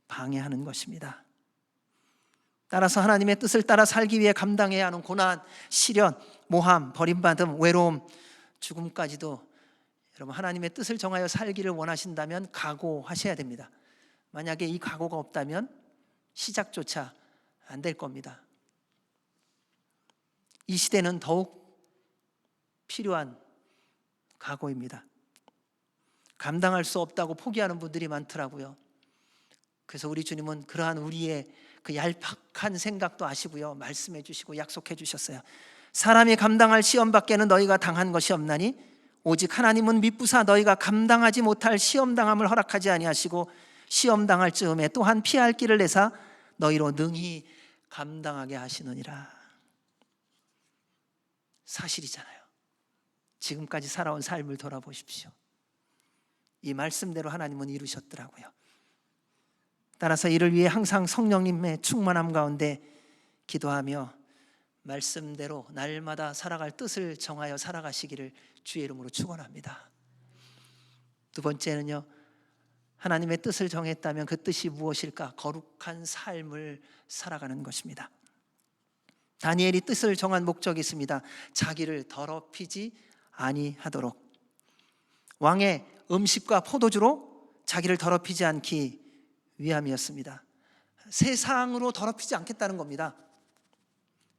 방해하는 것입니다. 따라서 하나님의 뜻을 따라 살기 위해 감당해야 하는 고난, 시련, 모함, 버림받음, 외로움, 죽음까지도 여러분, 하나님의 뜻을 정하여 살기를 원하신다면 각오하셔야 됩니다. 만약에 이 각오가 없다면 시작조차 안 될 겁니다. 이 시대는 더욱 필요한 각오입니다. 감당할 수 없다고 포기하는 분들이 많더라고요. 그래서 우리 주님은 그러한 우리의 그 얄팍한 생각도 아시고요, 말씀해 주시고 약속해 주셨어요. 사람이 감당할 시험 밖에는 너희가 당한 것이 없나니 오직 하나님은 미쁘사 너희가 감당하지 못할 시험 당함을 허락하지 아니하시고 시험 당할 즈음에 또한 피할 길을 내사 너희로 능히 감당하게 하시느니라. 사실이잖아요. 지금까지 살아온 삶을 돌아보십시오. 이 말씀대로 하나님은 이루셨더라고요. 따라서 이를 위해 항상 성령님의 충만함 가운데 기도하며 말씀대로 날마다 살아갈 뜻을 정하여 살아가시기를 주의 이름으로 축원합니다. 두 번째는요, 하나님의 뜻을 정했다면 그 뜻이 무엇일까? 거룩한 삶을 살아가는 것입니다. 다니엘이 뜻을 정한 목적이 있습니다. 자기를 더럽히지 아니하도록. 왕의 음식과 포도주로 자기를 더럽히지 않기 위함이었습니다. 세상으로 더럽히지 않겠다는 겁니다.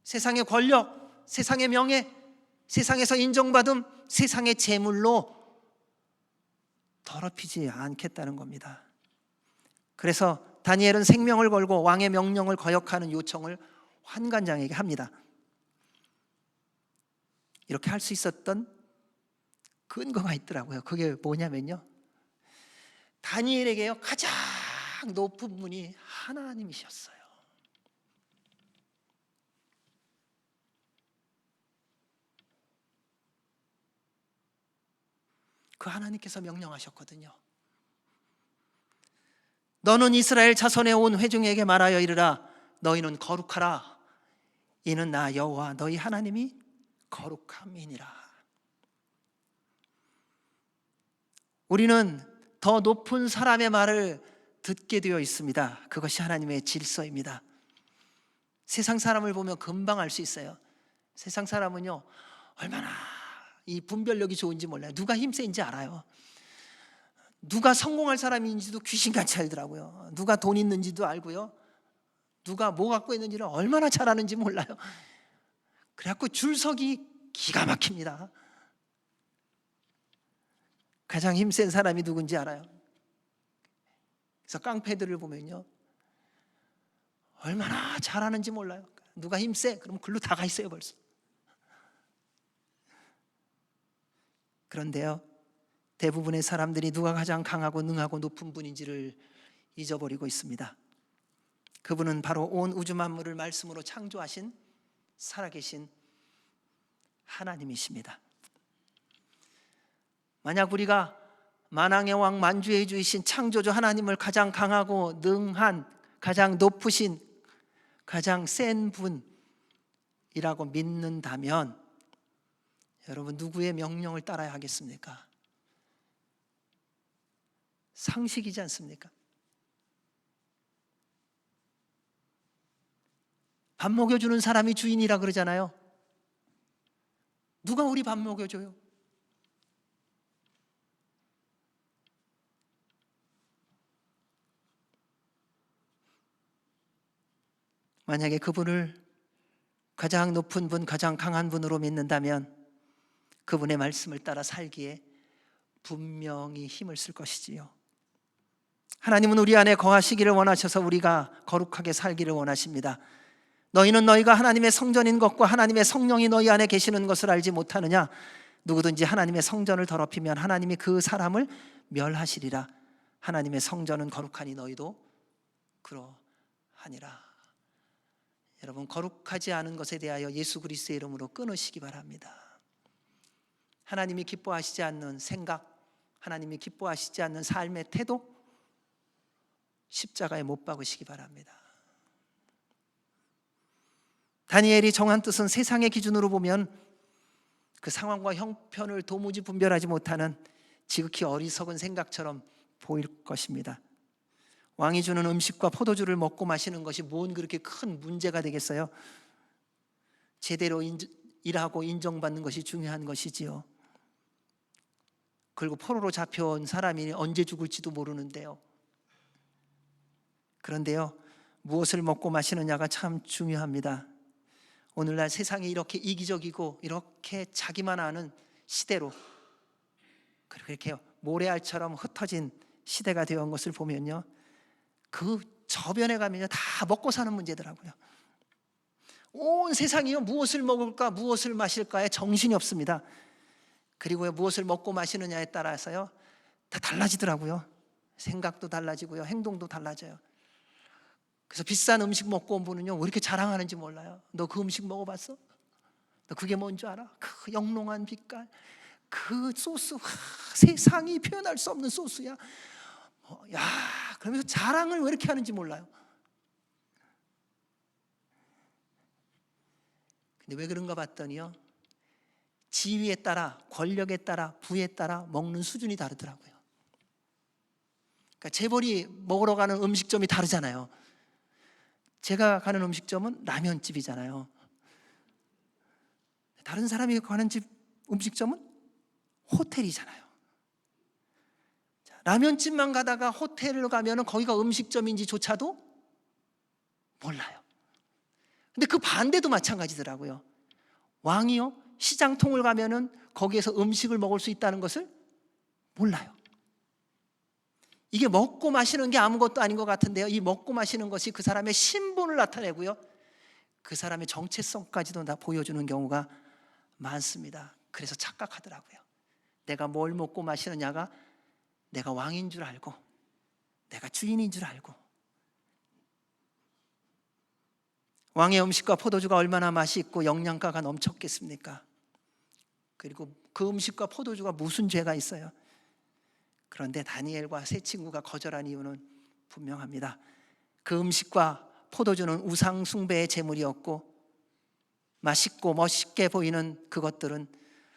세상의 권력, 세상의 명예, 세상에서 인정받음, 세상의 재물로 더럽히지 않겠다는 겁니다. 그래서 다니엘은 생명을 걸고 왕의 명령을 거역하는 요청을 환관장에게 합니다. 이렇게 할 수 있었던 근거가 있더라고요. 그게 뭐냐면요, 다니엘에게요 가장 높은 분이 하나님이셨어요. 그 하나님께서 명령하셨거든요. 너는 이스라엘 자손에 온 회중에게 말하여 이르라. 너희는 거룩하라. 이는 나 여호와 너희 하나님이 거룩함이니라. 우리는 더 높은 사람의 말을 듣게 되어 있습니다. 그것이 하나님의 질서입니다. 세상 사람을 보면 금방 알 수 있어요. 세상 사람은요 얼마나 이 분별력이 좋은지 몰라요. 누가 힘센지 알아요. 누가 성공할 사람인지도 귀신같이 알더라고요. 누가 돈 있는지도 알고요. 누가 뭐 갖고 있는지를 얼마나 잘 아는지 몰라요. 그래갖고 줄서기 기가 막힙니다. 가장 힘센 사람이 누군지 알아요. 그래서 깡패들을 보면요 얼마나 잘하는지 몰라요. 누가 힘세? 그러면 글로 다 가 있어요 벌써. 그런데요 대부분의 사람들이 누가 가장 강하고 능하고 높은 분인지를 잊어버리고 있습니다. 그분은 바로 온 우주 만물을 말씀으로 창조하신 살아계신 하나님이십니다. 만약 우리가 만왕의 왕 만주의 주이신 창조주 하나님을 가장 강하고 능한, 가장 높으신, 가장 센 분이라고 믿는다면 여러분 누구의 명령을 따라야 하겠습니까? 상식이지 않습니까? 밥 먹여주는 사람이 주인이라 그러잖아요. 누가 우리 밥 먹여줘요? 만약에 그분을 가장 높은 분, 가장 강한 분으로 믿는다면 그분의 말씀을 따라 살기에 분명히 힘을 쓸 것이지요. 하나님은 우리 안에 거하시기를 원하셔서 우리가 거룩하게 살기를 원하십니다. 너희는 너희가 하나님의 성전인 것과 하나님의 성령이 너희 안에 계시는 것을 알지 못하느냐? 누구든지 하나님의 성전을 더럽히면 하나님이 그 사람을 멸하시리라. 하나님의 성전은 거룩하니 너희도 그러하니라. 여러분 거룩하지 않은 것에 대하여 예수 그리스도의 이름으로 끊으시기 바랍니다. 하나님이 기뻐하시지 않는 생각, 하나님이 기뻐하시지 않는 삶의 태도, 십자가에 못 박으시기 바랍니다. 다니엘이 정한 뜻은 세상의 기준으로 보면 그 상황과 형편을 도무지 분별하지 못하는 지극히 어리석은 생각처럼 보일 것입니다. 왕이 주는 음식과 포도주를 먹고 마시는 것이 뭔 그렇게 큰 문제가 되겠어요? 제대로 일하고 인정받는 것이 중요한 것이지요. 그리고 포로로 잡혀온 사람이 언제 죽을지도 모르는데요. 그런데요, 무엇을 먹고 마시느냐가 참 중요합니다. 오늘날 세상이 이렇게 이기적이고 이렇게 자기만 아는 시대로, 그리고 이렇게 모래알처럼 흩어진 시대가 되어온 것을 보면요, 그 저변에 가면요 다 먹고 사는 문제더라고요. 온 세상이요 무엇을 먹을까 무엇을 마실까에 정신이 없습니다. 그리고 무엇을 먹고 마시느냐에 따라서요 다 달라지더라고요. 생각도 달라지고요 행동도 달라져요. 그래서 비싼 음식 먹고 온 분은요 왜 이렇게 자랑하는지 몰라요. 너 그 음식 먹어봤어? 너 그게 뭔 줄 알아? 그 영롱한 빛깔, 그 소스, 세상이 표현할 수 없는 소스야. 야, 그러면서 자랑을 왜 이렇게 하는지 몰라요. 근데 왜 그런가 봤더니요, 지위에 따라, 권력에 따라, 부에 따라 먹는 수준이 다르더라고요. 그러니까 재벌이 먹으러 가는 음식점이 다르잖아요. 제가 가는 음식점은 라면집이잖아요. 다른 사람이 가는 집 음식점은 호텔이잖아요. 라면집만 가다가 호텔을 가면 거기가 음식점인지조차도 몰라요. 근데 그 반대도 마찬가지더라고요. 왕이요, 시장통을 가면은 거기에서 음식을 먹을 수 있다는 것을 몰라요. 이게 먹고 마시는 게 아무것도 아닌 것 같은데요, 이 먹고 마시는 것이 그 사람의 신분을 나타내고요, 그 사람의 정체성까지도 다 보여주는 경우가 많습니다. 그래서 착각하더라고요. 내가 뭘 먹고 마시느냐가 내가 왕인 줄 알고, 내가 주인인 줄 알고. 왕의 음식과 포도주가 얼마나 맛이 있고 영양가가 넘쳤겠습니까? 그리고 그 음식과 포도주가 무슨 죄가 있어요? 그런데 다니엘과 세 친구가 거절한 이유는 분명합니다. 그 음식과 포도주는 우상 숭배의 제물이었고, 맛있고 멋있게 보이는 그것들은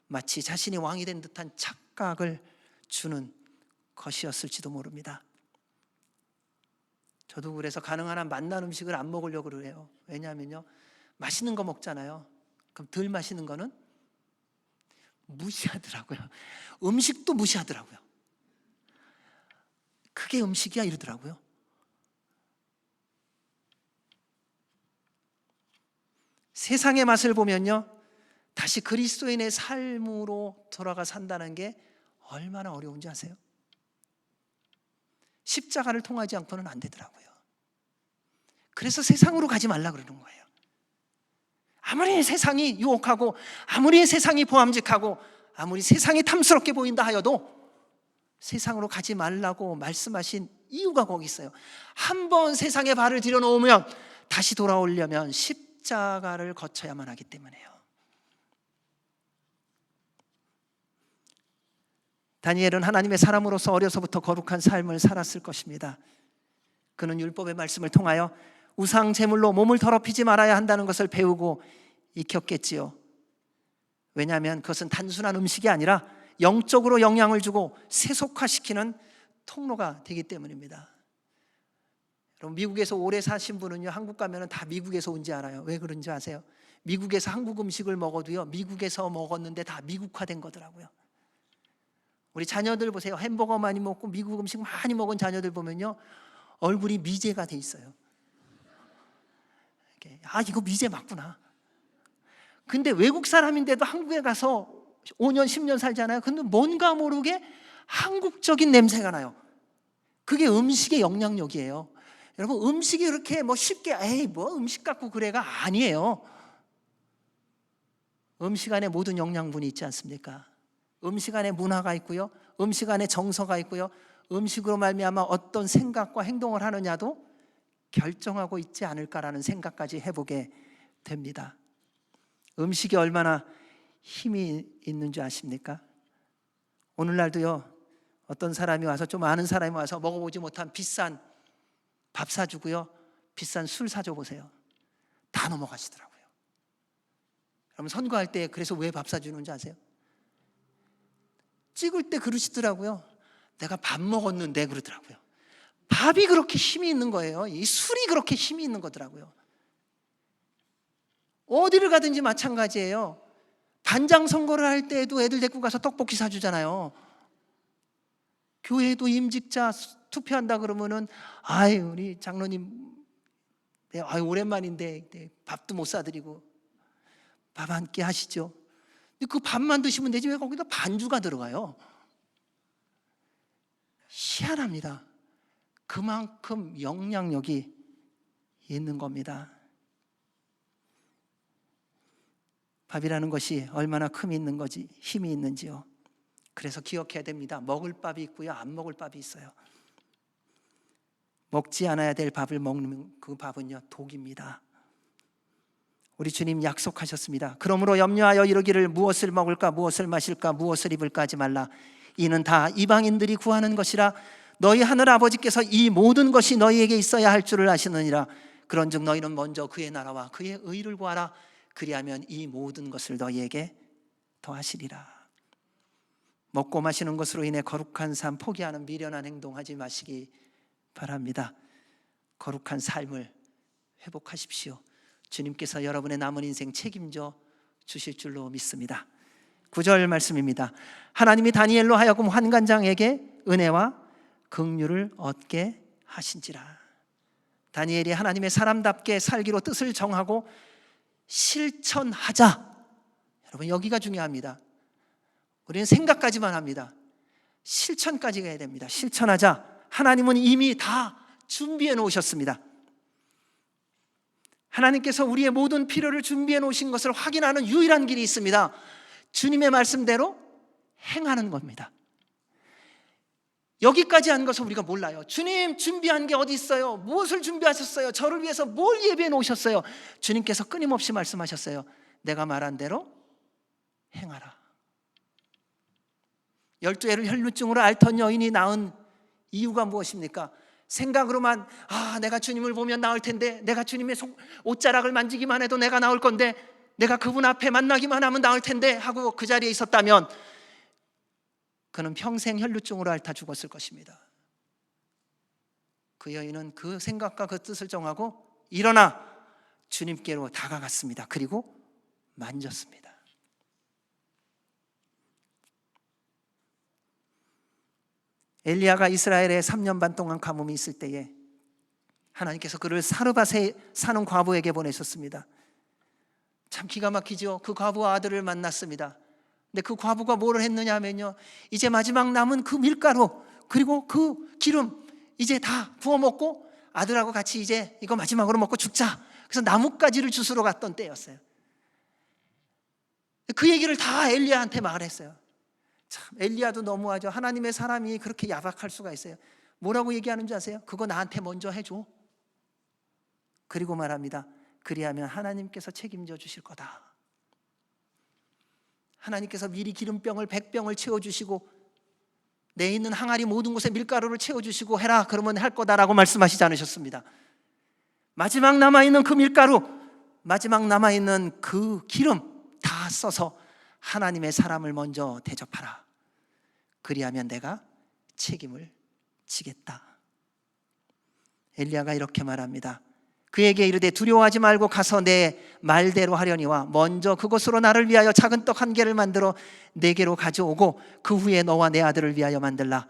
마치 자신이 왕이 된 듯한 착각을 주는 것이었을지도 모릅니다. 저도 그래서 가능한 한 맛난 음식을 안 먹으려고 그래요. 왜냐하면요, 맛있는 거 먹잖아요. 그럼 덜 맛있는 거는 무시하더라고요. 음식도 무시하더라고요. 그게 음식이야 이러더라고요. 세상의 맛을 보면요, 다시 그리스도인의 삶으로 돌아가 산다는 게 얼마나 어려운지 아세요? 십자가를 통하지 않고는 안 되더라고요. 그래서 세상으로 가지 말라 그러는 거예요. 아무리 세상이 유혹하고, 아무리 세상이 보암직하고, 아무리 세상이 탐스럽게 보인다 하여도 세상으로 가지 말라고 말씀하신 이유가 거기 있어요. 한번 세상에 발을 들여놓으면 다시 돌아오려면 십자가를 거쳐야만 하기 때문에요. 다니엘은 하나님의 사람으로서 어려서부터 거룩한 삶을 살았을 것입니다. 그는 율법의 말씀을 통하여 우상 제물로 몸을 더럽히지 말아야 한다는 것을 배우고 익혔겠지요. 왜냐하면 그것은 단순한 음식이 아니라 영적으로 영향을 주고 세속화시키는 통로가 되기 때문입니다. 여러분, 미국에서 오래 사신 분은요, 한국 가면 다 미국에서 온지 알아요. 왜 그런지 아세요? 미국에서 한국 음식을 먹어도요, 미국에서 먹었는데 다 미국화된 거더라고요. 우리 자녀들 보세요. 햄버거 많이 먹고 미국 음식 많이 먹은 자녀들 보면요, 얼굴이 미제가 돼 있어요. 아, 이거 미제 맞구나. 근데 외국 사람인데도 한국에 가서 5년 10년 살잖아요. 근데 뭔가 모르게 한국적인 냄새가 나요. 그게 음식의 영향력이에요. 여러분, 음식이 이렇게 뭐 쉽게 에이 뭐 음식 갖고 그래가 아니에요. 음식 안에 모든 영양분이 있지 않습니까? 음식 안에 문화가 있고요, 음식 안에 정서가 있고요, 음식으로 말미암아 어떤 생각과 행동을 하느냐도 결정하고 있지 않을까라는 생각까지 해보게 됩니다. 음식이 얼마나 힘이 있는 줄 아십니까? 오늘날도요, 어떤 사람이 와서, 좀 아는 사람이 와서 먹어보지 못한 비싼 밥 사주고요, 비싼 술 사줘 보세요. 다 넘어가시더라고요. 여러분, 선거할 때 그래서 왜 밥 사주는지 아세요? 찍을 때 그러시더라고요. 내가 밥 먹었는데 그러더라고요. 밥이 그렇게 힘이 있는 거예요. 이 술이 그렇게 힘이 있는 거더라고요. 어디를 가든지 마찬가지예요. 단장 선거를 할 때에도 애들 데리고 가서 떡볶이 사주잖아요. 교회도 임직자 투표한다 그러면은, 아이 우리 장로님, 네, 아이 오랜만인데 네, 밥도 못 사드리고 밥 한 끼 하시죠. 근데 그 밥만 드시면 되지 왜 거기다 반주가 들어가요? 희한합니다. 그만큼 영향력이 있는 겁니다. 밥이라는 것이 얼마나 큼이 있는 거지, 힘이 있는지요. 그래서 기억해야 됩니다. 먹을 밥이 있고요, 안 먹을 밥이 있어요. 먹지 않아야 될 밥을 먹는 그 밥은요, 독입니다. 우리 주님 약속하셨습니다. 그러므로 염려하여 이르기를 무엇을 먹을까, 무엇을 마실까, 무엇을 입을까 하지 말라. 이는 다 이방인들이 구하는 것이라. 너희 하늘 아버지께서 이 모든 것이 너희에게 있어야 할 줄을 아시느니라. 그런즉 너희는 먼저 그의 나라와 그의 의를 구하라. 그리하면 이 모든 것을 너희에게 더하시리라. 먹고 마시는 것으로 인해 거룩한 삶 포기하는 미련한 행동하지 마시기 바랍니다. 거룩한 삶을 회복하십시오. 주님께서 여러분의 남은 인생 책임져 주실 줄로 믿습니다. 9절 말씀입니다. 하나님이 다니엘로 하여금 환관장에게 은혜와 긍휼을 얻게 하신지라. 다니엘이 하나님의 사람답게 살기로 뜻을 정하고 실천하자. 여러분, 여기가 중요합니다. 우리는 생각까지만 합니다. 실천까지 가야 됩니다. 실천하자. 하나님은 이미 다 준비해 놓으셨습니다. 하나님께서 우리의 모든 필요를 준비해 놓으신 것을 확인하는 유일한 길이 있습니다. 주님의 말씀대로 행하는 겁니다. 여기까지 한 것을 우리가 몰라요. 주님 준비한 게 어디 있어요? 무엇을 준비하셨어요? 저를 위해서 뭘 예배해 놓으셨어요? 주님께서 끊임없이 말씀하셨어요. 내가 말한 대로 행하라. 12해를 혈루증으로 앓던 여인이 낳은 이유가 무엇입니까? 생각으로만 내가 주님을 보면 나을 텐데, 내가 주님의 옷자락을 만지기만 해도 내가 나을 건데, 내가 그분 앞에 만나기만 하면 나을 텐데 하고 그 자리에 있었다면 그는 평생 혈루증으로 앓다 죽었을 것입니다. 그 여인은 그 생각과 그 뜻을 정하고 일어나 주님께로 다가갔습니다. 그리고 만졌습니다. 엘리야가 이스라엘에 3년 반 동안 가뭄이 있을 때에 하나님께서 그를 사르밧에 사는 과부에게 보내셨습니다. 참 기가 막히죠. 그 과부와 아들을 만났습니다. 근데 그 과부가 뭐를 했느냐 하면요, 이제 마지막 남은 그 밀가루 그리고 그 기름 이제 다 부어 먹고 아들하고 같이 이제 이거 마지막으로 먹고 죽자. 그래서 나뭇가지를 주스러 갔던 때였어요. 그 얘기를 다 엘리야한테 말했어요. 참 엘리야도 너무하죠. 하나님의 사람이 그렇게 야박할 수가 있어요. 뭐라고 얘기하는 줄 아세요? 그거 나한테 먼저 해줘. 그리고 말합니다. 그리하면 하나님께서 책임져 주실 거다. 하나님께서 미리 기름병을 100병을 채워주시고 내 있는 항아리 모든 곳에 밀가루를 채워주시고 해라 그러면 할 거다라고 말씀하시지 않으셨습니다. 마지막 남아있는 그 밀가루, 마지막 남아있는 그 기름 다 써서 하나님의 사람을 먼저 대접하라. 그리하면 내가 책임을 지겠다. 엘리야가 이렇게 말합니다. 그에게 이르되 두려워하지 말고 가서 내 말대로 하려니와 먼저 그것으로 나를 위하여 작은 떡 한 개를 만들어 내게로 가져오고 그 후에 너와 내 아들을 위하여 만들라.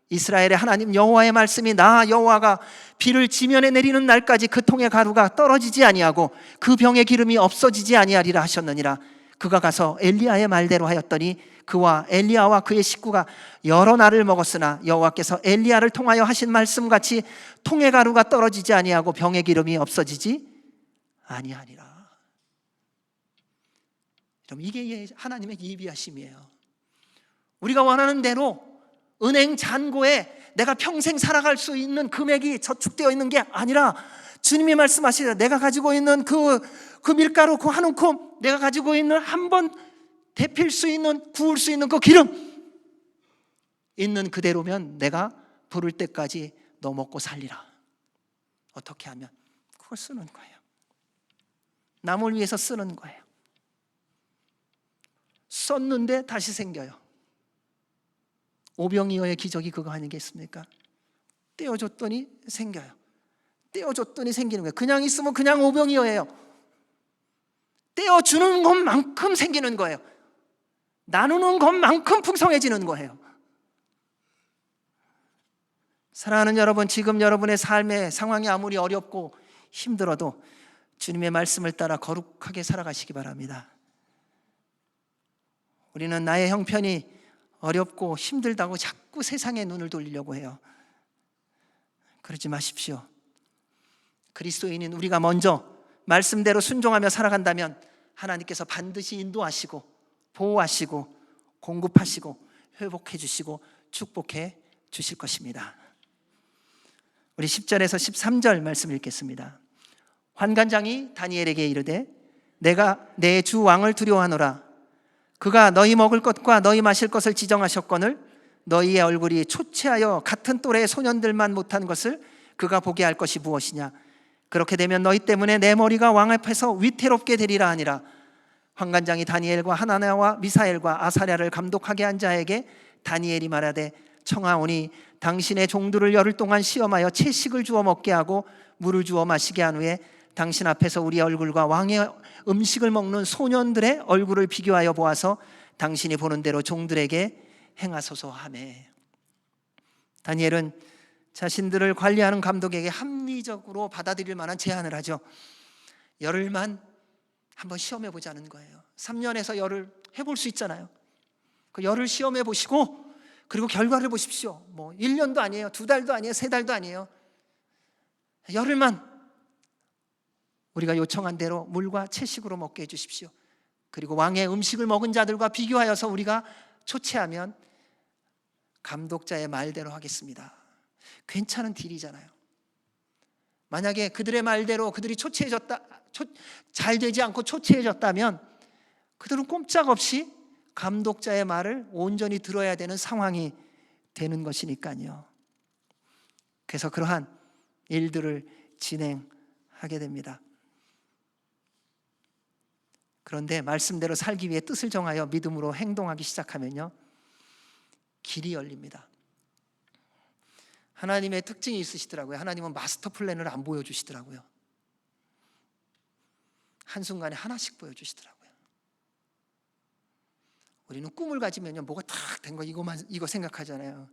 이스라엘의 하나님 여호와의 말씀이 나 여호와가 비를 지면에 내리는 날까지 그 통의 가루가 떨어지지 아니하고 그 병의 기름이 없어지지 아니하리라 하셨느니라. 그가 가서 엘리야의 말대로 하였더니 그와 엘리야와 그의 식구가 여러 날을 먹었으나 여호와께서 엘리야를 통하여 하신 말씀같이 통의 가루가 떨어지지 아니하고 병의 기름이 없어지지 아니하니라. 그럼 이게 하나님의 예비하심이에요. 우리가 원하는 대로 은행 잔고에 내가 평생 살아갈 수 있는 금액이 저축되어 있는 게 아니라 주님이 말씀하시라. 내가 가지고 있는 그 밀가루 그 한 움큼, 내가 가지고 있는 한 번 데필 수 있는, 구울 수 있는 그 기름 있는 그대로면 내가 부를 때까지 너 먹고 살리라. 어떻게 하면? 그걸 쓰는 거예요. 남을 위해서 쓰는 거예요. 썼는데 다시 생겨요. 오병이어의 기적이 그거 아니겠습니까? 떼어줬더니 생겨요. 떼어줬더니 생기는 거예요. 그냥 있으면 그냥 오병이어예요. 떼어주는 것만큼 생기는 거예요. 나누는 것만큼 풍성해지는 거예요. 사랑하는 여러분, 지금 여러분의 삶의 상황이 아무리 어렵고 힘들어도 주님의 말씀을 따라 거룩하게 살아가시기 바랍니다. 우리는 나의 형편이 어렵고 힘들다고 자꾸 세상에 눈을 돌리려고 해요. 그러지 마십시오. 그리스도인인 우리가 먼저 말씀대로 순종하며 살아간다면 하나님께서 반드시 인도하시고 보호하시고 공급하시고 회복해 주시고 축복해 주실 것입니다. 우리 10절에서 13절 말씀 읽겠습니다. 환관장이 다니엘에게 이르되 내가 내 주 왕을 두려워하노라. 그가 너희 먹을 것과 너희 마실 것을 지정하셨거늘 너희의 얼굴이 초췌하여 같은 또래의 소년들만 못한 것을 그가 보게 할 것이 무엇이냐. 그렇게 되면 너희 때문에 내 머리가 왕 앞에서 위태롭게 되리라 하니라. 환관장이 다니엘과 하나냐와 미사엘과 아사랴를 감독하게 한 자에게 다니엘이 말하되 청하오니 당신의 종들을 열흘 동안 시험하여 채식을 주어 먹게 하고 물을 주어 마시게 한 후에 당신 앞에서 우리 얼굴과 왕의 음식을 먹는 소년들의 얼굴을 비교하여 보아서 당신이 보는 대로 종들에게 행하소서 하매. 다니엘은 자신들을 관리하는 감독에게 합리적으로 받아들일 만한 제안을 하죠. 열흘만 한번 시험해 보자는 거예요. 3년에서 열흘 해볼 수 있잖아요. 그 열흘 시험해 보시고 그리고 결과를 보십시오. 뭐 1년도 아니에요, 2달도 아니에요, 3달도 아니에요. 열흘만 우리가 요청한 대로 물과 채식으로 먹게 해주십시오. 그리고 왕의 음식을 먹은 자들과 비교하여서 우리가 초췌하면 감독자의 말대로 하겠습니다. 괜찮은 딜이잖아요. 만약에 그들의 말대로 그들이 잘 되지 않고 초췌해졌다면 그들은 꼼짝없이 감독자의 말을 온전히 들어야 되는 상황이 되는 것이니까요. 그래서 그러한 일들을 진행하게 됩니다. 그런데 말씀대로 살기 위해 뜻을 정하여 믿음으로 행동하기 시작하면요, 길이 열립니다. 하나님의 특징이 있으시더라고요. 하나님은 마스터 플랜을 안 보여주시더라고요. 한순간에 하나씩 보여주시더라고요. 우리는 꿈을 가지면요, 뭐가 탁 된 거 이거 생각하잖아요.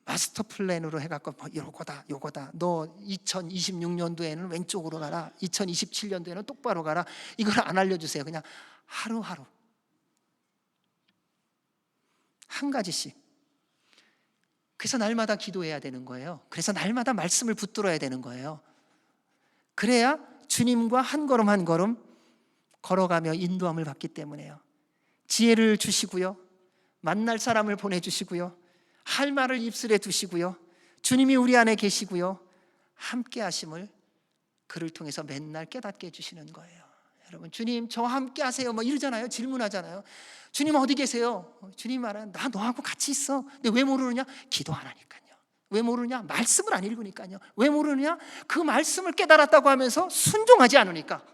마스터 플랜으로 해갖고 뭐 요거다. 너 2026년도에는 왼쪽으로 가라. 2027년도에는 똑바로 가라. 이걸 안 알려주세요. 그냥 하루하루 한 가지씩. 그래서 날마다 기도해야 되는 거예요. 그래서 날마다 말씀을 붙들어야 되는 거예요. 그래야 주님과 한 걸음 한 걸음 걸어가며 인도함을 받기 때문에요. 지혜를 주시고요, 만날 사람을 보내주시고요, 할 말을 입술에 두시고요, 주님이 우리 안에 계시고요, 함께 하심을 그를 통해서 맨날 깨닫게 해주시는 거예요. 여러분, 주님 저 함께 하세요 뭐 이러잖아요. 질문하잖아요. 주님 어디 계세요? 주님 말은 나 너하고 같이 있어. 근데 왜 모르느냐? 기도 안 하니까요. 왜 모르느냐? 말씀을 안 읽으니까요. 왜 모르느냐? 그 말씀을 깨달았다고 하면서 순종하지 않으니까.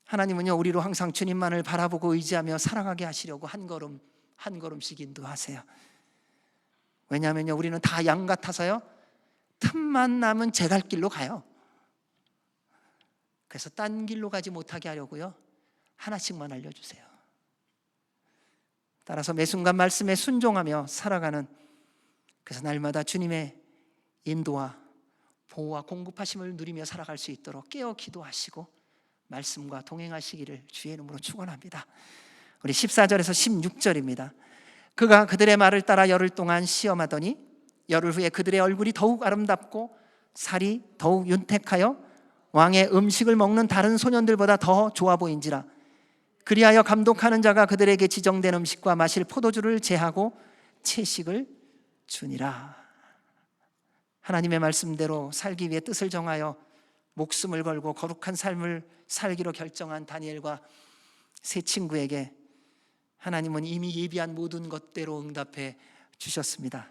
하나님은요, 우리로 항상 주님만을 바라보고 의지하며 살아가게 하시려고 한 걸음 한 걸음씩 인도하세요. 왜냐하면요, 우리는 다 양 같아서요, 틈만 나면 제 갈 길로 가요. 그래서 딴 길로 가지 못하게 하려고요, 하나씩만 알려주세요. 따라서 매 순간 말씀에 순종하며 살아가는, 그래서 날마다 주님의 인도와 보호와 공급하심을 누리며 살아갈 수 있도록 깨어 기도하시고 말씀과 동행하시기를 주의 이름으로 축원합니다. 우리 14절에서 16절입니다. 그가 그들의 말을 따라 열흘 동안 시험하더니 열흘 후에 그들의 얼굴이 더욱 아름답고 살이 더욱 윤택하여 왕의 음식을 먹는 다른 소년들보다 더 좋아 보인지라. 그리하여 감독하는 자가 그들에게 지정된 음식과 마실 포도주를 제하고 채식을 주니라. 하나님의 말씀대로 살기 위해 뜻을 정하여 목숨을 걸고 거룩한 삶을 살기로 결정한 다니엘과 세 친구에게 하나님은 이미 예비한 모든 것대로 응답해 주셨습니다.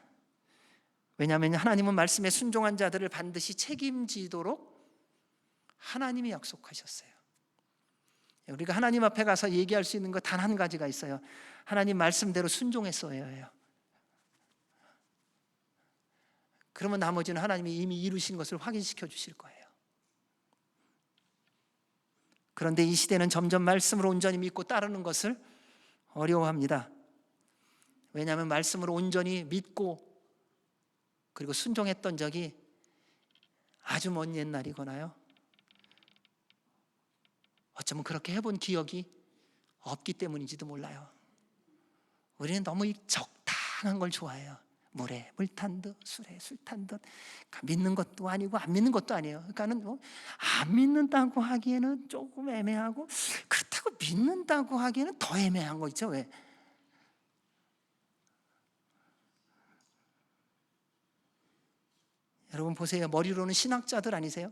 왜냐하면 하나님은 말씀에 순종한 자들을 반드시 책임지도록 하나님이 약속하셨어요. 우리가 하나님 앞에 가서 얘기할 수 있는 것 단 한 가지가 있어요. 하나님 말씀대로 순종했어야 해요. 그러면 나머지는 하나님이 이미 이루신 것을 확인시켜 주실 거예요. 그런데 이 시대는 점점 말씀을 온전히 믿고 따르는 것을 어려워합니다. 왜냐하면 말씀을 온전히 믿고 그리고 순종했던 적이 아주 먼 옛날이거나요, 어쩌면 그렇게 해본 기억이 없기 때문인지도 몰라요. 우리는 너무 적당한 걸 좋아해요. 물에 물 탄 듯, 술에 술 탄 듯. 그러니까 믿는 것도 아니고 안 믿는 것도 아니에요. 그러니까는 안 믿는다고 하기에는 조금 애매하고, 그렇다고 믿는다고 하기에는 더 애매한 거 있죠. 왜? 여러분 보세요. 머리로는 신학자들 아니세요?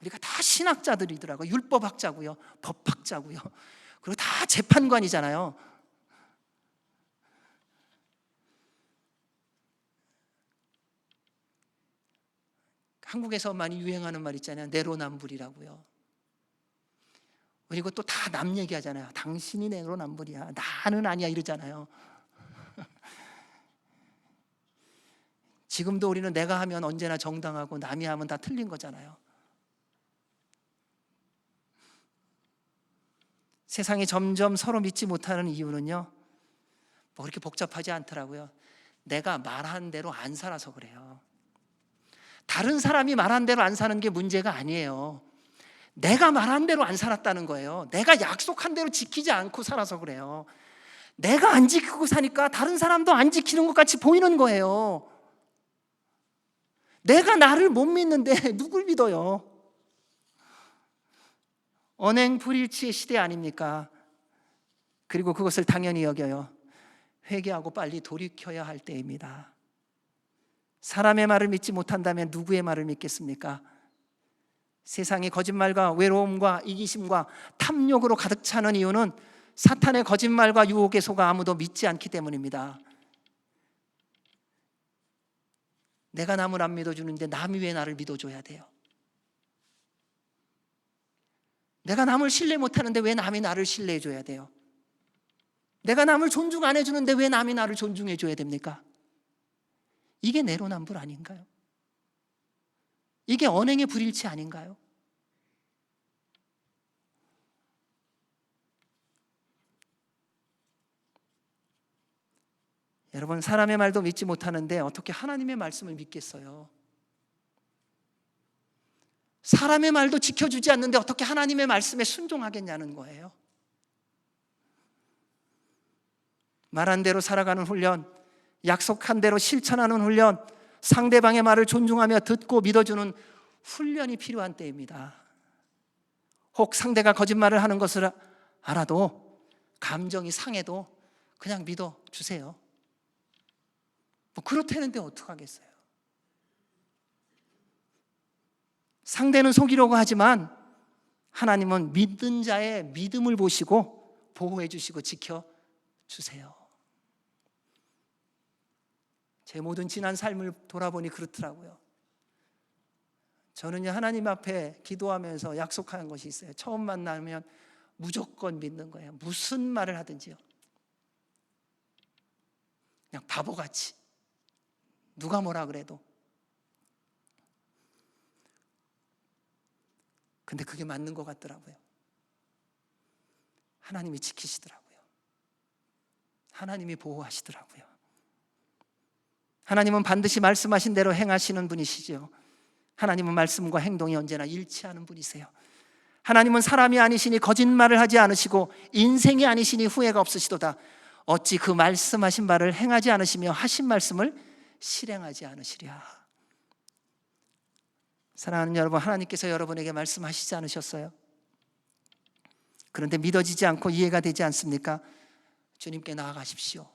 우리가 다 신학자들이더라고요. 율법학자고요, 법학자고요, 그리고 다 재판관이잖아요. 한국에서 많이 유행하는 말 있잖아요. 내로남불이라고요. 그리고 또 다 남 얘기하잖아요. 당신이 내로남불이야, 나는 아니야 이러잖아요. 지금도 우리는 내가 하면 언제나 정당하고 남이 하면 다 틀린 거잖아요. 세상이 점점 서로 믿지 못하는 이유는요, 뭐 그렇게 복잡하지 않더라고요. 내가 말한 대로 안 살아서 그래요. 다른 사람이 말한 대로 안 사는 게 문제가 아니에요. 내가 말한 대로 안 살았다는 거예요. 내가 약속한 대로 지키지 않고 살아서 그래요. 내가 안 지키고 사니까 다른 사람도 안 지키는 것 같이 보이는 거예요. 내가 나를 못 믿는데 누굴 믿어요? 언행 불일치의 시대 아닙니까? 그리고 그것을 당연히 여겨요. 회개하고 빨리 돌이켜야 할 때입니다. 사람의 말을 믿지 못한다면 누구의 말을 믿겠습니까? 세상이 거짓말과 외로움과 이기심과 탐욕으로 가득 차는 이유는 사탄의 거짓말과 유혹에 속아 아무도 믿지 않기 때문입니다. 내가 남을 안 믿어주는데 남이 왜 나를 믿어줘야 돼요? 내가 남을 신뢰 못하는데 왜 남이 나를 신뢰해줘야 돼요? 내가 남을 존중 안 해주는데 왜 남이 나를 존중해줘야 됩니까? 이게 내로남불 아닌가요? 이게 언행의 불일치 아닌가요? 여러분, 사람의 말도 믿지 못하는데 어떻게 하나님의 말씀을 믿겠어요? 사람의 말도 지켜주지 않는데 어떻게 하나님의 말씀에 순종하겠냐는 거예요. 말한 대로 살아가는 훈련, 약속한 대로 실천하는 훈련, 상대방의 말을 존중하며 듣고 믿어주는 훈련이 필요한 때입니다. 혹 상대가 거짓말을 하는 것을 알아도 감정이 상해도 그냥 믿어주세요. 뭐 그렇다는데 어떡하겠어요? 상대는 속이려고 하지만 하나님은 믿는 자의 믿음을 보시고 보호해 주시고 지켜주세요. 제 모든 지난 삶을 돌아보니 그렇더라고요. 저는 하나님 앞에 기도하면서 약속한 것이 있어요. 처음 만나면 무조건 믿는 거예요. 무슨 말을 하든지요. 그냥 바보같이. 누가 뭐라 그래도. 근데 그게 맞는 것 같더라고요. 하나님이 지키시더라고요. 하나님이 보호하시더라고요. 하나님은 반드시 말씀하신 대로 행하시는 분이시죠. 하나님은 말씀과 행동이 언제나 일치하는 분이세요. 하나님은 사람이 아니시니 거짓말을 하지 않으시고 인생이 아니시니 후회가 없으시도다. 어찌 그 말씀하신 바를 행하지 않으시며 하신 말씀을 실행하지 않으시랴. 사랑하는 여러분, 하나님께서 여러분에게 말씀하시지 않으셨어요? 그런데 믿어지지 않고 이해가 되지 않습니까? 주님께 나아가십시오.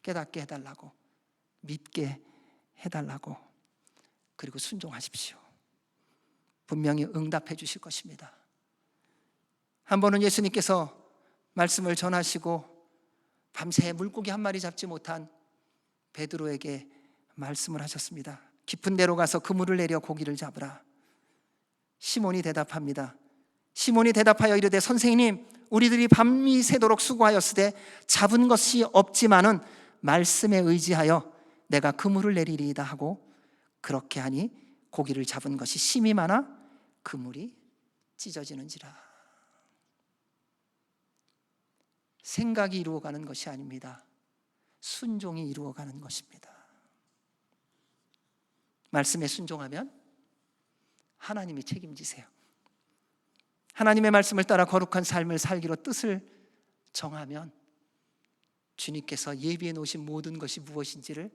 깨닫게 해달라고, 믿게 해달라고, 그리고 순종하십시오. 분명히 응답해 주실 것입니다. 한 번은 예수님께서 말씀을 전하시고 밤새 물고기 한 마리 잡지 못한 베드로에게 말씀을 하셨습니다. 깊은 데로 가서 그물을 내려 고기를 잡으라. 시몬이 대답합니다. 시몬이 대답하여 이르되 선생님, 우리들이 밤이 새도록 수고하였으되 잡은 것이 없지만은 말씀에 의지하여 내가 그물을 내리리이다 하고 그렇게 하니 고기를 잡은 것이 심이 많아 그물이 찢어지는지라. 생각이 이루어가는 것이 아닙니다. 순종이 이루어가는 것입니다. 말씀에 순종하면 하나님이 책임지세요. 하나님의 말씀을 따라 거룩한 삶을 살기로 뜻을 정하면 주님께서 예비해 놓으신 모든 것이 무엇인지를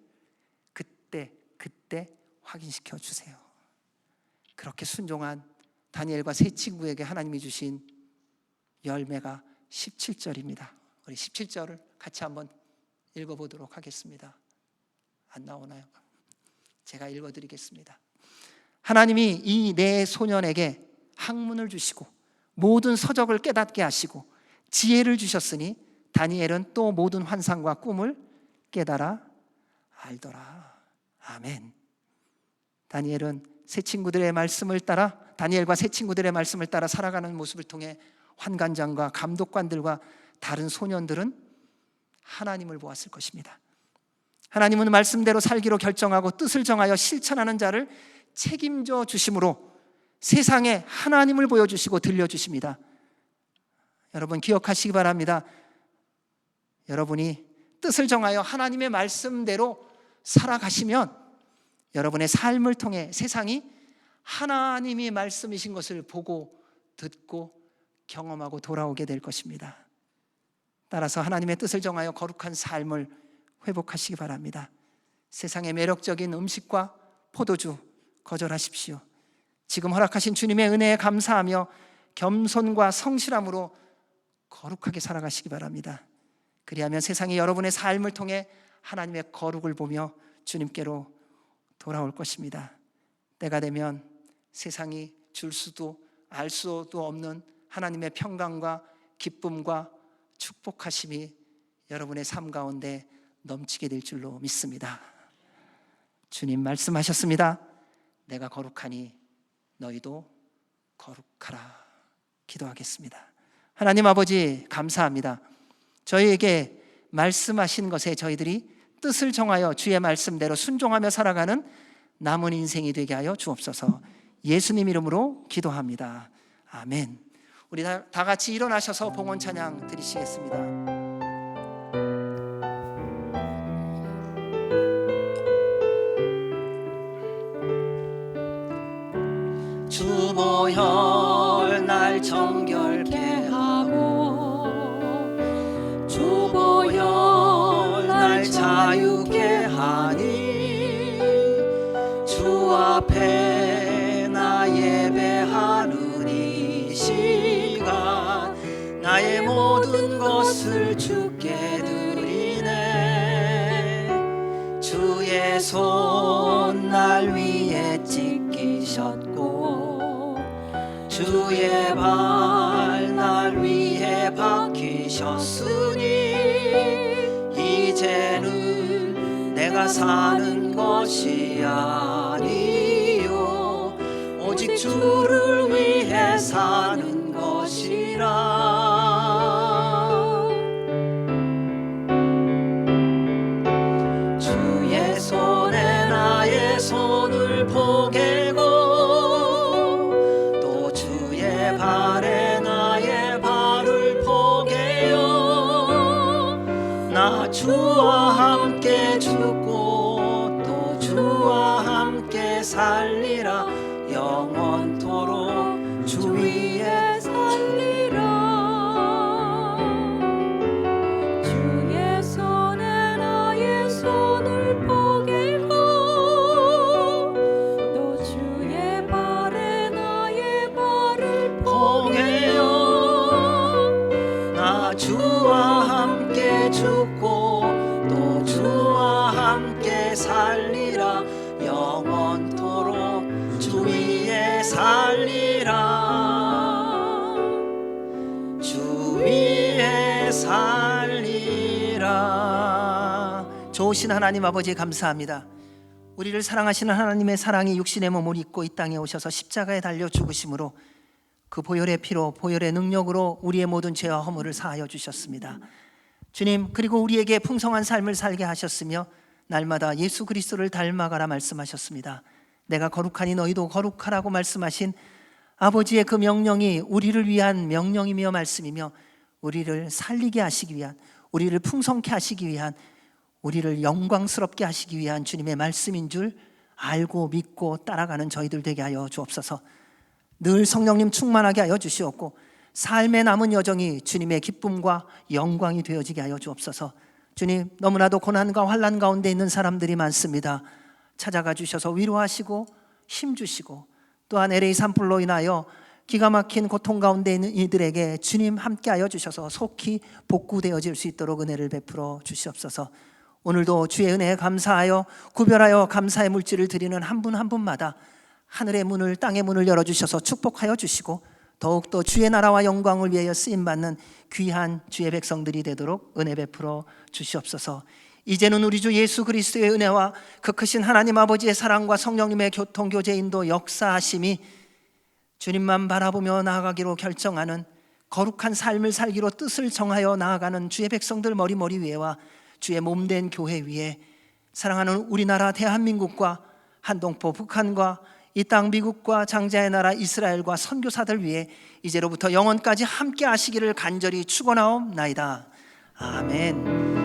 그때 확인시켜 주세요. 그렇게 순종한 다니엘과 세 친구에게 하나님이 주신 열매가 17절입니다. 우리 17절을 같이 한번 읽어보도록 하겠습니다. 안 나오나요? 제가 읽어드리겠습니다. 하나님이 이 네 소년에게 학문을 주시고 모든 서적을 깨닫게 하시고 지혜를 주셨으니 다니엘은 또 모든 환상과 꿈을 깨달아 알더라. 아멘. 다니엘은 새 친구들의 말씀을 따라, 다니엘과 새 친구들의 말씀을 따라 살아가는 모습을 통해 환관장과 감독관들과 다른 소년들은 하나님을 보았을 것입니다. 하나님은 말씀대로 살기로 결정하고 뜻을 정하여 실천하는 자를 책임져 주심으로 세상에 하나님을 보여주시고 들려주십니다. 여러분 기억하시기 바랍니다. 여러분이 뜻을 정하여 하나님의 말씀대로 살아가시면 여러분의 삶을 통해 세상이 하나님이 말씀이신 것을 보고 듣고 경험하고 돌아오게 될 것입니다. 따라서 하나님의 뜻을 정하여 거룩한 삶을 회복하시기 바랍니다. 세상의 매력적인 음식과 포도주 거절하십시오. 지금 허락하신 주님의 은혜에 감사하며 겸손과 성실함으로 거룩하게 살아가시기 바랍니다. 그리하면 세상이 여러분의 삶을 통해 하나님의 거룩을 보며 주님께로 돌아올 것입니다. 때가 되면 세상이 줄 수도 알 수도 없는 하나님의 평강과 기쁨과 축복하심이 여러분의 삶 가운데 넘치게 될 줄로 믿습니다. 주님 말씀하셨습니다. 내가 거룩하니 너희도 거룩하라. 기도하겠습니다. 하나님 아버지 감사합니다. 저희에게 말씀하신 것에 저희들이 뜻을 정하여 주의 말씀대로 순종하며 살아가는 남은 인생이 되게 하여 주옵소서. 예수님 이름으로 기도합니다. 아멘. 우리 다 같이 일어나셔서 봉헌 찬양 드리시겠습니다. 주보혈 날 정결케 하고 주보혈 날 자유케 하니 주 앞에 나 예배하는 이 시간 나의 모든 것을 주께 드리네. 주의 손 날 위에 찢기셨고 주의 발 날 위에 박히셨으니 이제는 내가 사는 것이 아니요 오직 주를 위해 사는 것이라. 주의 손에 나의 손을 포개고 또 주의 발에 나의 발을 포개요. 나 주와 함께 죽고 또 주와 함께 살리라. 영원토록 주 위에 살리라. 주의 손에 나의 손을 포개고 또 주의 발에 나의 발을 포개요. 나 주와 함께 죽고 또 주와 함께 살리라. 영원토록 주 위에 살리라. 주 위에 살리라. 좋으신 하나님 아버지 감사합니다. 우리를 사랑하시는 하나님의 사랑이 육신의 몸을 입고 이 땅에 오셔서 십자가에 달려 죽으심으로 그 보혈의 피로 보혈의 능력으로 우리의 모든 죄와 허물을 사하여 주셨습니다. 주님, 그리고 우리에게 풍성한 삶을 살게 하셨으며 날마다 예수 그리스도를 닮아가라 말씀하셨습니다. 내가 거룩하니 너희도 거룩하라고 말씀하신 아버지의 그 명령이 우리를 위한 명령이며 말씀이며 우리를 살리게 하시기 위한, 우리를 풍성케 하시기 위한, 우리를 영광스럽게 하시기 위한 주님의 말씀인 줄 알고 믿고 따라가는 저희들 되게 하여 주옵소서. 늘 성령님 충만하게 하여 주시옵고 삶의 남은 여정이 주님의 기쁨과 영광이 되어지게 하여 주옵소서. 주님, 너무나도 고난과 환난 가운데 있는 사람들이 많습니다. 찾아가 주셔서 위로하시고 힘주시고 또한 LA 산불로 인하여 기가 막힌 고통 가운데 있는 이들에게 주님 함께하여 주셔서 속히 복구되어질 수 있도록 은혜를 베풀어 주시옵소서. 오늘도 주의 은혜에 감사하여 구별하여 감사의 물질을 드리는 한 분 한 분마다 하늘의 문을 땅의 문을 열어주셔서 축복하여 주시고 더욱더 주의 나라와 영광을 위하여 쓰임받는 귀한 주의 백성들이 되도록 은혜 베풀어 주시옵소서. 이제는 우리 주 예수 그리스도의 은혜와 그 크신 하나님 아버지의 사랑과 성령님의 교통교제 인도 역사하심이 주님만 바라보며 나아가기로 결정하는 거룩한 삶을 살기로 뜻을 정하여 나아가는 주의 백성들 머리 위에와 주의 몸된 교회 위에 사랑하는 우리나라 대한민국과 한동포 북한과 이 땅 미국과 장자의 나라 이스라엘과 선교사들 위해 이제로부터 영원까지 함께 하시기를 간절히 축원하옵나이다. 아멘.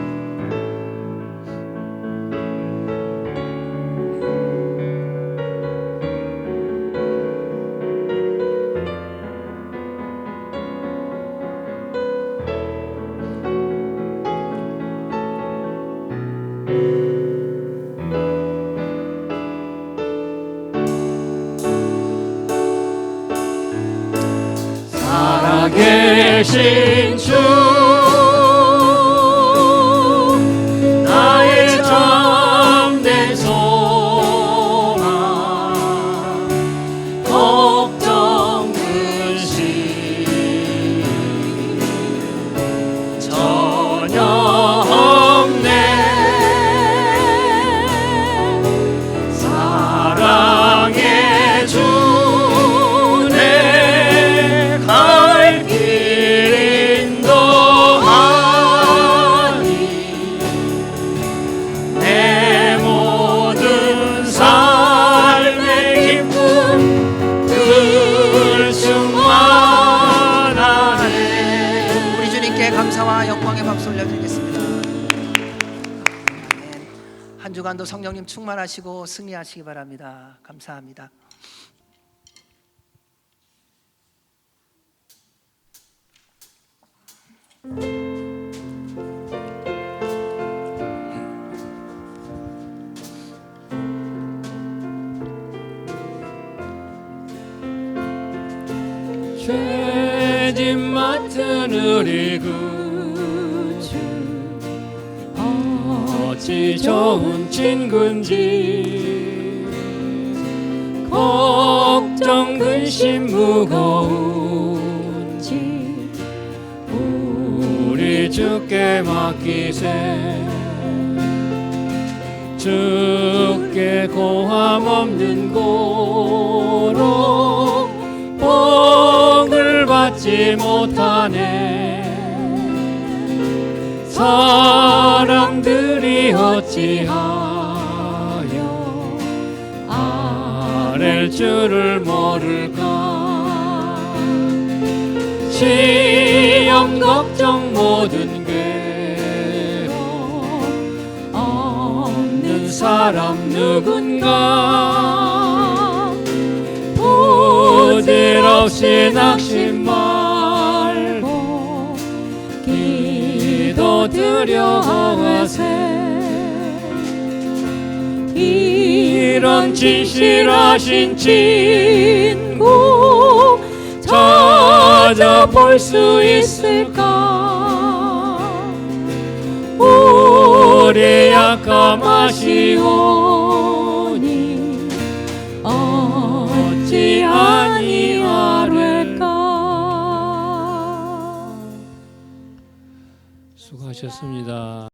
살아계신 주 나의 참된 소망 걱정 근심 전혀 없네. 사랑의 주 감사와 영광의 박수 올려드리겠습니다. 한 주간도 성령님 충만하시고 승리하시기 바랍니다. 감사합니다. 죄짐 맡은 우리 구주 어찌 좋은 친군지 걱정 근심 무거운지 우리 주께 맡기세. 주께 고함 없는 고로 복을 받지 못하네. 사람들이 어찌하여 아랠 줄을 모를까. 시험 걱정 모든 괴로움 없는 사람 누군가. 부질없이 낙심 말고 기도드려 하세. 이런 진실하신 친구 찾아볼 수 있을까. 우리 약함하시오니 어찌 아니하릴까. 수고하셨습니다.